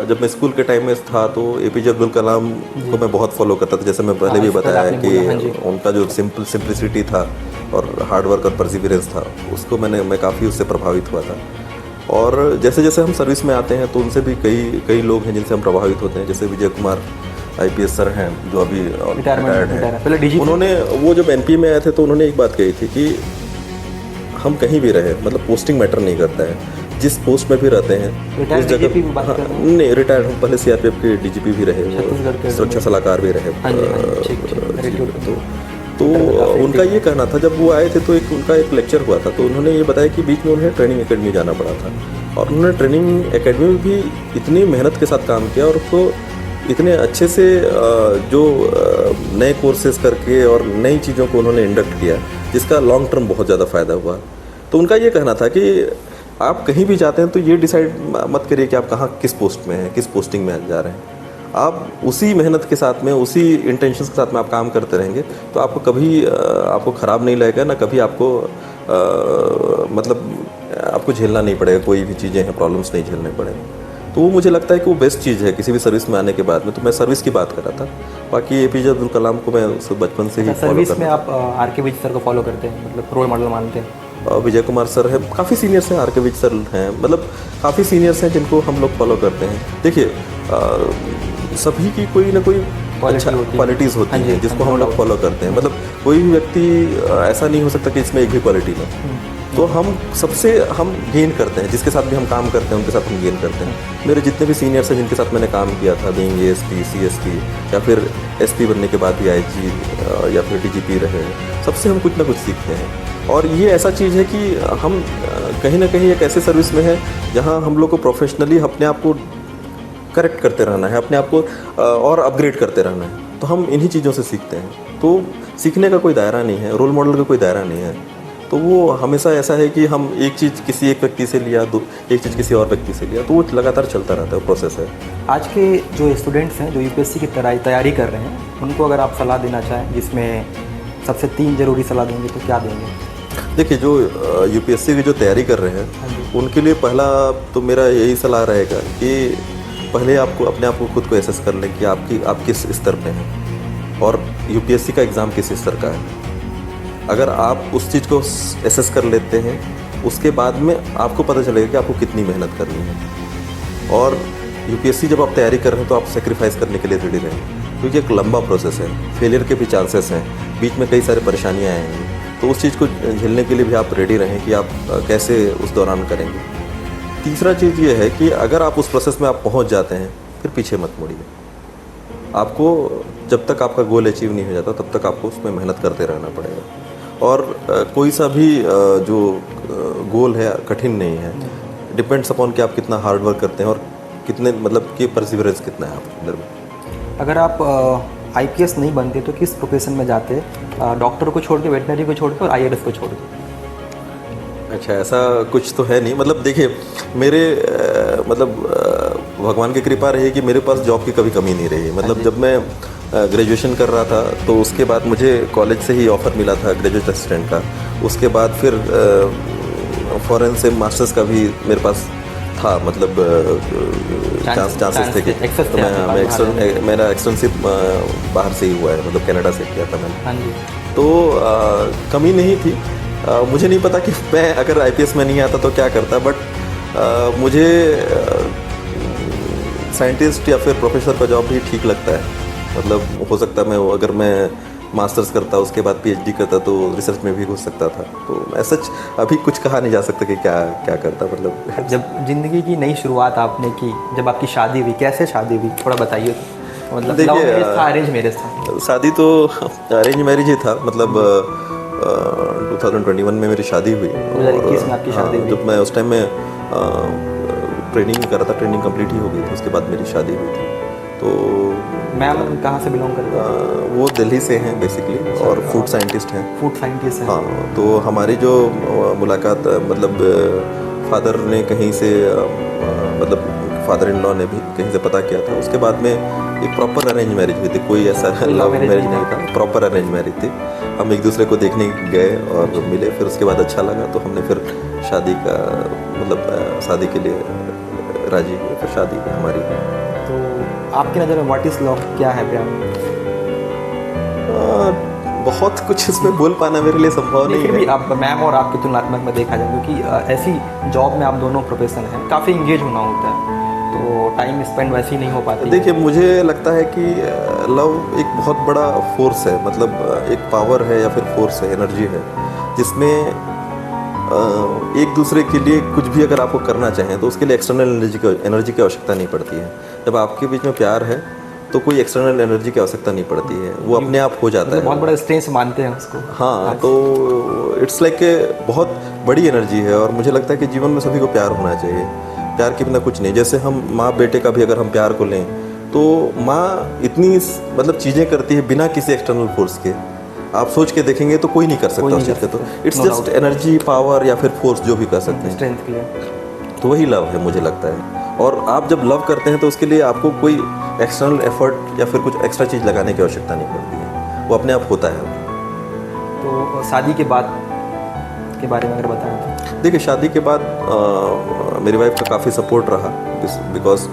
जब मैं स्कूल के टाइम में था तो एपीजे अब्दुल कलाम को मैं बहुत फॉलो करता था। जैसे मैं पहले भी बताया कि उनका जो सिंप्लिसिटी था और हार्डवर्क और परसिवियरेंस था, उसको मैं काफ़ी उससे प्रभावित हुआ था। और जैसे जैसे हम सर्विस में आते हैं तो उनसे भी कई लोग हैं जिनसे हम प्रभावित होते हैं। जैसे विजय कुमार आईपीएस सर हैं, जो अभी रिटायर्ड हैं। उन्होंने वो जब एनपीए में आए थे तो उन्होंने एक बात कही थी कि हम कहीं भी रहे, मतलब पोस्टिंग मैटर नहीं करता है, जिस पोस्ट में भी रहते हैं उस जगह। नहीं, रिटायर्ड, पहले सीआरपीएफ के डीजीपी भी रहे, सुरक्षा सलाहकार भी रहे। तो उनका ये कहना था, जब वो आए थे तो उनका एक लेक्चर हुआ था, तो उन्होंने ये बताया कि बीच में उन्हें ट्रेनिंग एकेडमी जाना पड़ा था, और उन्होंने ट्रेनिंग एकेडमी में भी इतनी मेहनत के साथ काम किया और उसको इतने अच्छे से जो नए कोर्सेज करके और नई चीज़ों को उन्होंने इंडक्ट किया, जिसका लॉन्ग टर्म बहुत ज़्यादा फ़ायदा हुआ। तो उनका ये कहना था कि आप कहीं भी जाते हैं तो ये डिसाइड मत करिए कि आप कहाँ किस पोस्ट में हैं, किस पोस्टिंग में जा रहे हैं। आप उसी मेहनत के साथ में, उसी इंटेंशंस के साथ में आप काम करते रहेंगे तो आपको कभी आपको ख़राब नहीं लगेगा, ना कभी आपको मतलब आपको झेलना नहीं पड़ेगा, कोई भी चीज़ें हैं, प्रॉब्लम्स नहीं झेलने पड़ेंगे। तो वो मुझे लगता है कि वो बेस्ट चीज़ है किसी भी सर्विस में आने के बाद में। तो मैं सर्विस की बात कर रहा था, बाकी एपीजे अब्दुल कलाम को मैं उसको बचपन से ही फॉलो सर्विस में आप आर.के. विज सर को फॉलो करते हैं, मतलब रोल मॉडल मानते हैं? विजय कुमार सर है, काफ़ी सीनियर्स हैं, आर.के. विज सर हैं, मतलब काफ़ी सीनियर्स हैं जिनको हम लोग फॉलो करते हैं। देखिए, सभी की कोई ना कोई क्वालिटीज़ होती हैं जिसको हम लोग फॉलो करते हैं। मतलब कोई भी व्यक्ति ऐसा नहीं हो सकता कि इसमें एक भी क्वालिटी ना। तो हम गेन करते हैं, जिसके साथ भी हम काम करते हैं उनके साथ हम गेन करते हैं। मेरे जितने भी सीनियर्स हैं जिनके साथ मैंने काम किया था, बीइंग एएसपी, सीएसपी या फिर एसपी बनने के बाद भी आईजी या फिर डीजीपी रहे, सबसे हम कुछ ना कुछ सीखते हैं। और ये ऐसा चीज़ है कि हम कहीं ना कहीं एक ऐसे सर्विस में है जहाँ हम लोग को प्रोफेशनली अपने आप को करेक्ट करते रहना है, अपने आप को और अपग्रेड करते रहना है। तो हम इन्हीं चीज़ों से सीखते हैं। तो सीखने का कोई दायरा नहीं है, रोल मॉडल का कोई दायरा नहीं है। तो वो हमेशा ऐसा है कि हम एक चीज़ किसी एक व्यक्ति से लिया, एक चीज़ किसी और व्यक्ति से लिया, तो वो लगातार चलता रहता है, प्रोसेस है। आज के जो स्टूडेंट्स हैं जो यूपीएससी की तैयारी कर रहे हैं, उनको अगर आप सलाह देना चाहें, जिसमें सबसे 3 जरूरी सलाह देंगे तो क्या देंगे? देखिए, जो यूपीएससी की जो तैयारी कर रहे हैं उनके लिए पहला तो मेरा यही सलाह रहेगा कि पहले आपको अपने आप को खुद को एसेस कर लें कि आप किस स्तर पे हैं और यूपीएससी का एग्ज़ाम किस स्तर का है। अगर आप उस चीज़ को एसेस कर लेते हैं, उसके बाद में आपको पता चलेगा कि आपको कितनी मेहनत करनी है। और यूपीएससी जब आप तैयारी कर रहे हैं तो आप सेक्रीफाइस करने के लिए रेडी रहें, क्योंकि एक लंबा प्रोसेस है, फेलियर के भी चांसेस हैं, बीच में कई सारे परेशानियाँ आएंगी, तो उस चीज़ को झेलने के लिए भी आप रेडी रहें कि आप कैसे उस दौरान करेंगे। तीसरा चीज़ ये है कि अगर आप उस प्रोसेस में आप पहुँच जाते हैं फिर पीछे मत मुड़िए। आपको जब तक आपका गोल अचीव नहीं हो जाता तब तक आपको उसमें मेहनत करते रहना पड़ेगा। और कोई सा भी जो गोल है कठिन नहीं है, डिपेंड्स अपॉन कि आप कितना हार्ड वर्क करते हैं और कितने मतलब कि परसिवरेंस कितना है आपके अंदर में। अगर आप आईपीएस नहीं बनते तो किस प्रोफेशन में जाते? डॉक्टर को छोड़ के, वेटनरी को छोड़ के और आईएएस को छोड़ के? अच्छा, ऐसा कुछ तो है नहीं। मतलब देखिए, मेरे भगवान की कृपा रही कि मेरे पास जॉब की कभी कमी नहीं रही। मतलब जब मैं ग्रेजुएशन कर रहा था तो उसके बाद मुझे कॉलेज से ही ऑफ़र मिला था ग्रेजुएट असिस्टेंट का। उसके बाद फिर फॉरेन से मास्टर्स का भी मेरे पास था, मतलब चांसेस थे कि तो मेरा एक्सटेंसिव बाहर से ही हुआ है, मतलब कनाडा से किया था मैंने। तो कमी नहीं थी। मुझे नहीं पता कि मैं अगर आईपीएस में नहीं आता तो क्या करता, बट मुझे साइंटिस्ट या फिर प्रोफेसर का जॉब भी ठीक लगता है। मतलब हो सकता है मैं अगर मैं मास्टर्स करता उसके बाद पीएचडी करता तो रिसर्च में भी घुस सकता था। तो ऐसा अभी कुछ कहा नहीं जा सकता कि क्या क्या करता। मतलब जब ज़िंदगी की नई शुरुआत आपने की, जब आपकी शादी हुई, कैसे शादी हुई थोड़ा बताइए। मतलब देखिए, अरेंज मैरिज था? शादी तो अरेंज मैरिज ही था। मतलब 2021 में मेरी शादी हुई। 2021 में आपकी शादी हुई? जब मैं उस टाइम में ट्रेनिंग कर रहा था, ट्रेनिंग कंप्लीट ही हो गई थी, उसके बाद मेरी शादी हुई थी। तो मैम कहाँ से बिलोंग करते हैं? वो दिल्ली से हैं बेसिकली, और फूड साइंटिस्ट हैं। फूड साइंटिस्ट हैं? हाँ। तो हमारी जो मुलाकात, मतलब फादर ने कहीं से, मतलब फादर इन लॉ ने भी कहीं से पता किया था। उसके बाद में एक प्रॉपर अरेंज मैरिज हुई थी, कोई ऐसा लव मैरिज नहीं था, प्रॉपर अरेंज मैरिज थी। हम एक दूसरे को देखने गए और मिले, फिर उसके बाद अच्छा लगा तो हमने फिर शादी का, मतलब शादी के लिए राजी हुए, फिर शादी हमारी। तो आपकी नज़र में व्हाट इज़ लव, क्या है प्यार? बहुत कुछ इसमें बोल पाना मेरे लिए संभव नहीं है। भी आप मैम और आपके तुलनात्मक में देखा जाए, क्योंकि ऐसी जॉब में आप दोनों प्रोफेशन हैं, काफ़ी इंगेज होना होता है, तो टाइम स्पेंड वैसे ही नहीं हो पाती। देखिए, मुझे लगता है कि लव एक बहुत बड़ा फोर्स है, मतलब एक पावर है या फिर फोर्स है, एनर्जी है, जिसमें एक दूसरे के लिए कुछ भी अगर आपको करना चाहें तो उसके लिए एक्सटर्नल एनर्जी की आवश्यकता नहीं पड़ती है। जब आपके बीच में प्यार है तो कोई एक्सटर्नल एनर्जी की आवश्यकता नहीं पड़ती है, वो अपने आप हो जाता है। बहुत बड़ा स्ट्रेंथ मानते हैं उसको। हाँ, तो इट्स लाइक बहुत बड़ी एनर्जी है। और मुझे लगता है कि जीवन में सभी को प्यार होना चाहिए। प्यार के बिना कुछ नहीं। जैसे हम माँ बेटे का भी अगर हम प्यार को लें तो माँ इतनी मतलब चीज़ें करती है बिना किसी एक्सटर्नल फोर्स के। आप सोच के देखेंगे तो कोई नहीं कर सकता उस चीज़ को। तो इट्स जस्ट एनर्जी, पावर या फिर फोर्स, जो भी कर सकते हैं, स्ट्रेंथ के लिए। तो वही लव है मुझे लगता है। और आप जब लव करते हैं तो उसके लिए आपको कोई एक्सटर्नल एफर्ट या फिर कुछ एक्स्ट्रा चीज़ लगाने की आवश्यकता नहीं पड़ती है, वो अपने आप होता है। तो शादी के बाद के बारे में अगर बताएं तो? देखिए, शादी के बाद मेरी वाइफ का काफ़ी सपोर्ट रहा, बिकॉज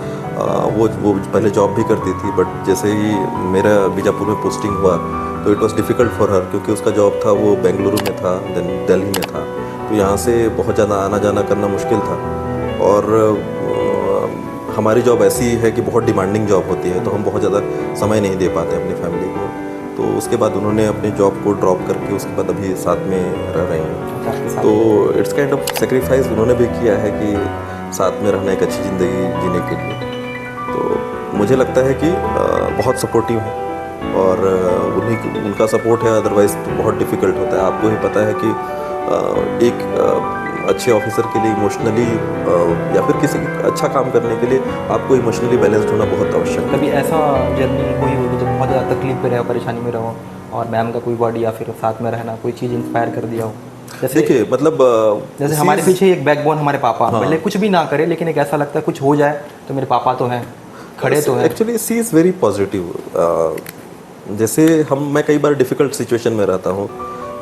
वो पहले जॉब भी करती थी, बट जैसे ही मेरा बीजापुर में पोस्टिंग हुआ तो it was difficult for her, क्योंकि उसका जॉब था वो बेंगलुरु में था, देन दिल्ली में था, तो यहाँ से बहुत ज़्यादा आना जाना करना मुश्किल था। और हमारी जॉब ऐसी है कि बहुत डिमांडिंग जॉब होती है, तो हम बहुत ज़्यादा समय नहीं दे पाते अपनी फैमिली को। तो उसके बाद उन्होंने अपनी जॉब को ड्रॉप करके उसके बाद अभी साथ में रह रहे हैं। तो इट्स काइंड ऑफ सेक्रीफाइस उन्होंने भी किया है कि साथ में रहना, एक अच्छी ज़िंदगी जीने के लिए। तो मुझे लगता है कि बहुत सपोर्टिव है और उनका सपोर्ट है, अदरवाइज़ तो बहुत डिफ़िकल्ट होता है। आपको ही पता है कि एक अच्छे ऑफिसर के लिए इमोशनली या फिर किसी अच्छा काम करने के लिए आपको इमोशनली बैलेंस्ड होना बहुत आवश्यक है। कभी ऐसा जर्नी हुई होगी जब बहुत ज़्यादा तकलीफ में रहो, परेशानी में रहो, और मैम का कोई वर्ड या फिर साथ में रहना कोई चीज़ इंस्पायर कर दिया हो? जैसे देखिए, मतलब जैसे हमारे पीछे एक बैकबोन हमारे पापा, भले कुछ भी ना करे लेकिन एक ऐसा लगता है कुछ हो जाए तो मेरे पापा तो हैं, खड़े तो हैं। Actually see is very positive. जैसे मैं कई बार डिफ़िकल्ट सिचुएशन में रहता हूँ,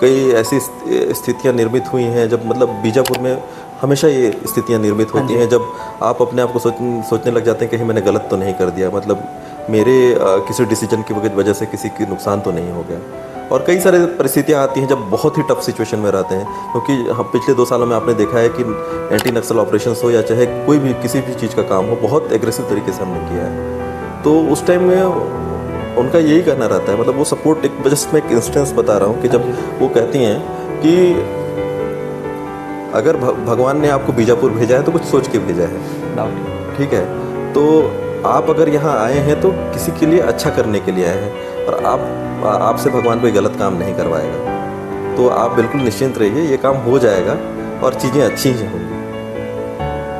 कई ऐसी स्थितियाँ निर्मित हुई हैं जब, मतलब बीजापुर में हमेशा ये स्थितियाँ निर्मित होती हैं जब आप अपने आप को सोचने लग जाते हैं कि कहीं मैंने गलत तो नहीं कर दिया, मतलब मेरे किसी डिसीजन की वजह से किसी की नुकसान तो नहीं हो गया। और कई सारे परिस्थितियाँ आती हैं जब बहुत ही टफ सिचुएशन में रहते हैं, क्योंकि हम पिछले 2 सालों में आपने देखा है कि एंटी नक्सल ऑपरेशंस हो या चाहे कोई भी किसी भी चीज़ का काम हो, बहुत एग्रेसिव तरीके से हमने किया है। तो उस टाइम में उनका यही कहना रहता है, मतलब वो सपोर्ट, एक जस्ट मैं एक इंस्टेंस बता रहा हूँ कि जब वो कहती हैं कि अगर भगवान ने आपको बीजापुर भेजा है तो कुछ सोच के भेजा है, ठीक है, तो आप अगर यहाँ आए हैं तो किसी के लिए अच्छा करने के लिए आए हैं, और आपसे भगवान कोई गलत काम नहीं करवाएगा। तो आप बिल्कुल निश्चिंत रहिए, ये काम हो जाएगा और चीज़ें अच्छी ही होंगी।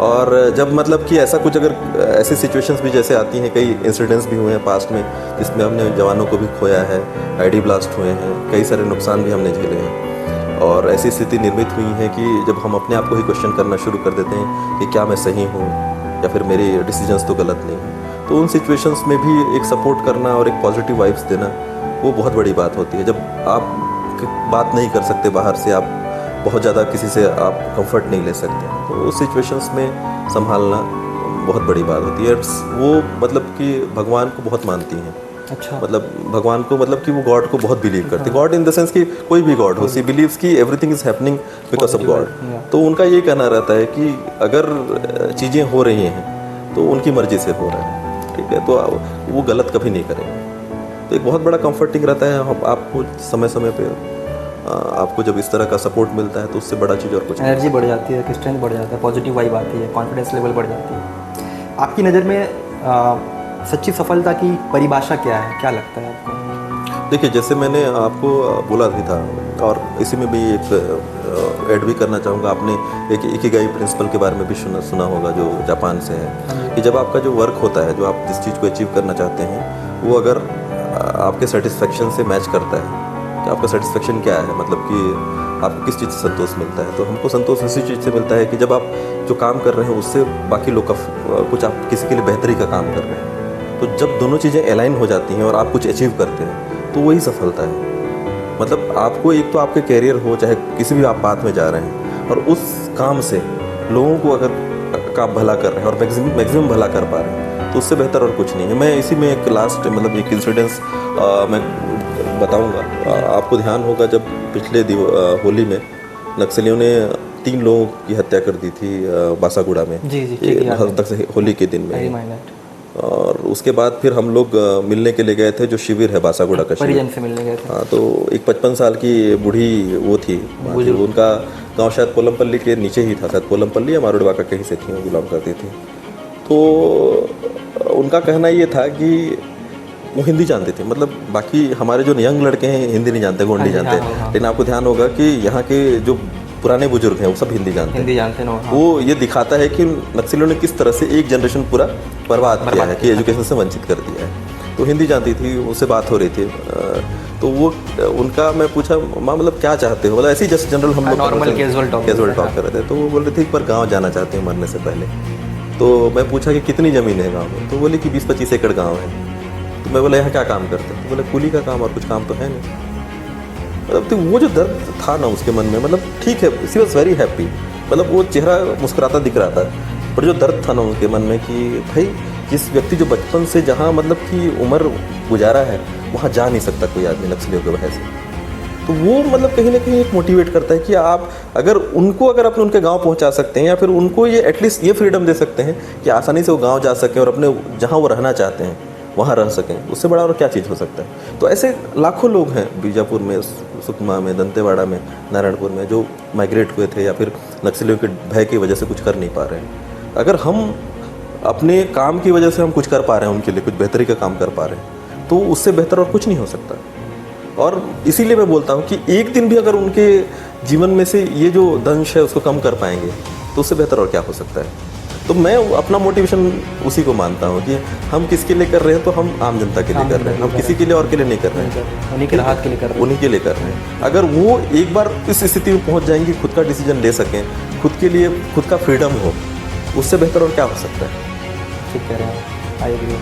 और जब मतलब कि ऐसा कुछ, अगर ऐसी सिचुएशंस भी जैसे आती हैं, कई इंसिडेंट्स भी हुए हैं पास्ट में जिसमें हमने जवानों को भी खोया है, आईडी ब्लास्ट हुए हैं, कई सारे नुकसान भी हमने झेले हैं, और ऐसी स्थिति निर्मित हुई है कि जब हम अपने आप को ही क्वेश्चन करना शुरू कर देते हैं कि क्या मैं सही हूँ या फिर मेरे डिसीजंस तो गलत नहीं हैं। तो उन सिचुएशंस में भी एक सपोर्ट करना और एक पॉजिटिव वाइब्स देना, वो बहुत बड़ी बात होती है। जब आप बात नहीं कर सकते बाहर से, आप बहुत ज़्यादा किसी से आप कंफर्ट नहीं ले सकते, तो उस सिचुएशंस में संभालना बहुत बड़ी बात होती है। वो मतलब कि भगवान को बहुत मानती हैं। अच्छा। मतलब भगवान को, मतलब कि वो गॉड को बहुत बिलीव करती है। गॉड इन द सेंस कि कोई भी गॉड हो, सी बिलीव्स कि everything is happening because of God. तो उनका ये कहना रहता है कि अगर चीज़ें हो रही हैं तो उनकी मर्ज़ी से हो रहा है, ठीक है, तो वो गलत कभी नहीं करेंगे। तो एक बहुत बड़ा कंफर्टिंग रहता है आपको समय समय पे, आपको जब इस तरह का सपोर्ट मिलता है तो उससे बड़ा चीज़ और कुछ नहीं। एनर्जी बढ़ जाती है, स्ट्रेंथ बढ़ जाता है, पॉजिटिव वाइब आती है, कॉन्फिडेंस लेवल बढ़ जाती है। आपकी नज़र में सच्ची सफलता की परिभाषा क्या है, क्या लगता है आपको? देखिए, जैसे मैंने आपको बोला भी था, और इसी में भी एक ऐड भी करना चाहूँगा, आपने एक इकिगाई प्रिंसिपल के बारे में भी सुना होगा, जो जापान से है, कि जब आपका जो वर्क होता है, जो आप जिस चीज़ को अचीव करना चाहते हैं, वो अगर आपके सेटिस्फेक्शन से मैच करता है, कि आपका सेटिस्फेक्शन क्या है, मतलब कि आपको किस चीज़ से संतोष मिलता है, तो हमको संतोष इसी चीज़ से मिलता है कि जब आप जो काम कर रहे हैं उससे बाकी लोग का कुछ, आप किसी के लिए बेहतरी का काम कर रहे हैं, तो जब दोनों चीज़ें अलाइन हो जाती हैं और आप कुछ अचीव करते हैं, तो वही सफलता है। मतलब आपको एक तो आपके कैरियर हो, चाहे किसी भी आप पाथ में जा रहे हैं, और उस काम से लोगों को अगर आप भला कर रहे हैं और मैक्सिमम भला कर पा रहे हैं, तो उससे बेहतर और कुछ नहीं है। मैं इसी में एक लास्ट, मतलब एक इंसिडेंस मैं बताऊंगा। आपको ध्यान होगा, जब पिछले होली में नक्सलियों ने 3 लोगों की हत्या कर दी थी बासागुड़ा में, तक से होली के दिन में। और उसके बाद फिर हम लोग मिलने के लिए गए थे, जो शिविर है बासागुड़ा का, परिजन से मिलने गए थे। हाँ, तो एक 55 साल की बूढ़ी वो थी, उनका गांव शायद पोलमपल्ली के नीचे ही था, शायद पोलमपल्ली या मारुडवा का कहीं से थी, वो बिलोंग करती थी। तो उनका कहना ये था कि वो हिंदी जानते थे, मतलब बाकी हमारे जो यंग लड़के हैं हिंदी नहीं जानते, गोंडी जानते हैं, लेकिन आपको ध्यान होगा कि यहाँ के जो पुराने बुजुर्ग हैं वो सब हिंदी जानते हैं। हाँ। वो ये दिखाता है कि नक्सलियों ने किस तरह से एक जनरेशन पूरा बर्बाद किया है, कि एजुकेशन से वंचित कर दिया है। तो हिंदी जानती थी, उससे बात हो रही थी, तो वो उनका मैं पूछा, माँ मतलब क्या चाहते हो, मतलब ऐसे ही जस्ट जनरल हम लोग नॉर्मल कैजुअल टॉक कर रहे थे। तो वो बोल रहे थे एक बार गाँव जाना चाहते हैं मरने से पहले। तो मैं पूछा कि कितनी ज़मीन है गाँव में, तो बोले कि 20-25 एकड़ गाँव है। तो मैं बोला यहाँ क्या काम करते हैं, तो बोले कूली का काम, और कुछ काम तो है नहीं। मतलब तो वो जो दर्द था ना उसके मन में, मतलब ठीक है, शी वॉज वेरी हैप्पी, मतलब वो चेहरा मुस्कुराता दिख रहा था, पर जो दर्द था ना उनके मन में कि भाई जिस व्यक्ति जो बचपन से जहाँ मतलब कि उम्र गुजारा है, वहाँ जा नहीं सकता कोई आदमी नक्सलियों की वजह से। तो वो मतलब कहीं ना कहीं एक मोटिवेट करता है कि आप अगर उनको, अगर अपने उनके गांव पहुंचा सकते हैं, या फिर उनको ये एटलीस्ट ये फ्रीडम दे सकते हैं कि आसानी से वो गांव जा सकें और अपने जहाँ वो रहना चाहते हैं वहाँ रह सकें, उससे बड़ा और क्या चीज़ हो सकता है। तो ऐसे लाखों लोग हैं बीजापुर में, सुकमा में, दंतेवाड़ा में, नारायणपुर में, जो माइग्रेट हुए थे या फिर नक्सलियों के भय की वजह से कुछ कर नहीं पा रहे हैं। अगर हम अपने काम की वजह से हम कुछ कर पा रहे हैं, उनके लिए कुछ बेहतरी का काम कर पा रहे हैं, तो उससे बेहतर और कुछ नहीं हो सकता। और इसीलिए मैं बोलता हूँ कि एक दिन भी अगर उनके जीवन में से ये जो दंश है उसको कम कर पाएंगे, तो उससे बेहतर और क्या हो सकता है। तो मैं अपना मोटिवेशन उसी को मानता हूँ कि हम किसके लिए कर रहे हैं, तो हम आम जनता के लिए कर रहे हैं, हम किसी के लिए और के लिए नहीं कर रहे हैं, उन्हीं के राहत के लिए कर रहे हैं, उन्हीं के लिए कर रहे हैं। अगर वो एक बार इस स्थिति में पहुँच जाएंगे, खुद का डिसीजन ले सकें, खुद के लिए खुद का फ्रीडम हो, उससे बेहतर और क्या हो सकता है। ठीक कह रहे हैं, आई एग्री।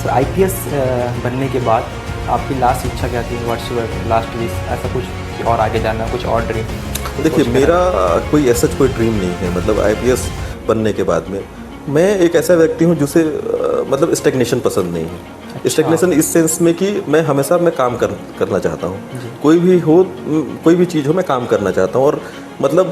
सर, IPS बनने के बाद आपकी लास्ट इच्छा क्या थी, व्हाट्स योर लास्ट विश, ऐसा कुछ और आगे जाना, कुछ और ड्रीम? देखिए, मेरा कोई ऐसा कोई ड्रीम नहीं है, मतलब IPS बनने के बाद में मैं एक ऐसा व्यक्ति हूँ जिसे मतलब स्टैग्नेशन पसंद नहीं है। स्टैग्नेशन इस सेंस में कि मैं हमेशा करना चाहता हूँ, कोई भी हो, कोई भी चीज़ हो, मैं काम करना चाहता हूँ, और मतलब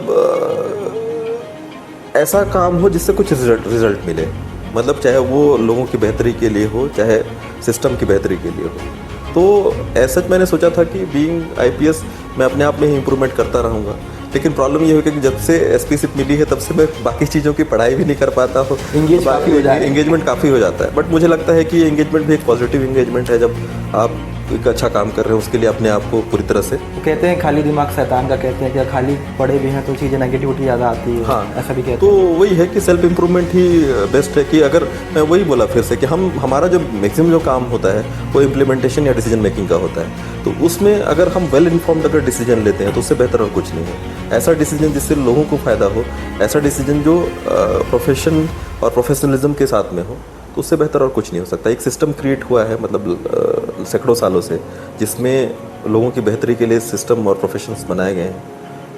ऐसा काम हो जिससे कुछ रिजल्ट मिले, मतलब चाहे वो लोगों की बेहतरी के लिए हो, चाहे सिस्टम की बेहतरी के लिए हो। तो ऐसा मैंने सोचा था कि बीइंग IPS मैं अपने आप में ही इम्प्रूवमेंट करता रहूँगा, लेकिन प्रॉब्लम ये होगी कि जब से SP मिली है तब से मैं बाकी चीज़ों की पढ़ाई भी नहीं कर पाता हूँ, एंगेजमेंट काफ़ी हो जाता है। बट मुझे लगता है कि ये एंगेजमेंट भी एक पॉजिटिव एंगेजमेंट है, जब आप एक अच्छा काम कर रहे हैं उसके लिए अपने आप को पूरी तरह से। तो कहते हैं खाली दिमाग शैतान का, कहते हैं कि खाली पढ़े भी हैं तो चीज़ें नेगेटिविटी ज़्यादा आती है। हाँ, ऐसा भी कहते तो वही है कि सेल्फ इम्प्रूवमेंट ही बेस्ट है। कि अगर मैं वही बोला फिर से कि हमारा जो मैक्सिमम जो काम होता है वो इम्प्लीमेंटेशन या डिसीजन मेकिंग का होता है, तो उसमें अगर हम वेल इन्फॉर्म्ड अगर डिसीजन लेते हैं तो उससे बेहतर और कुछ नहीं है। ऐसा डिसीजन जिससे लोगों को फ़ायदा हो, ऐसा डिसीजन जो प्रोफेशन और प्रोफेशनलिज्म के साथ में हो, तो उससे बेहतर और कुछ नहीं हो सकता। एक सिस्टम क्रिएट हुआ है मतलब सैकड़ों सालों से, जिसमें लोगों की बेहतरी के लिए सिस्टम और प्रोफेशंस बनाए गए हैं।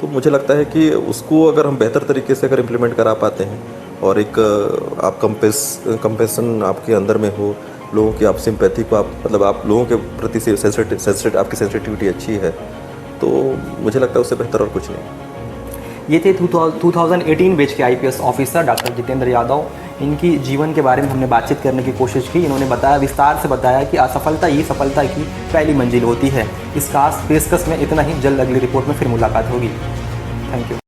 तो मुझे लगता है कि उसको अगर हम बेहतर तरीके से अगर इम्प्लीमेंट करा पाते हैं, और एक आप कंपेशन आपके अंदर में हो, लोगों की आप सिंपैथी को आप मतलब आप लोगों के प्रति से आपकी सेंसिटिविटी अच्छी है, तो मुझे लगता है उससे बेहतर और कुछ नहीं। ये थे 2018 बैच के IPS officer doctor Jitendra Yadav. इनकी जीवन के बारे में हमने बातचीत करने की कोशिश की। इन्होंने बताया, विस्तार से बताया कि असफलता ही सफलता की पहली मंजिल होती है। इस खास पेशकश में इतना ही। जल्द अगली रिपोर्ट में फिर मुलाकात होगी। Thank you.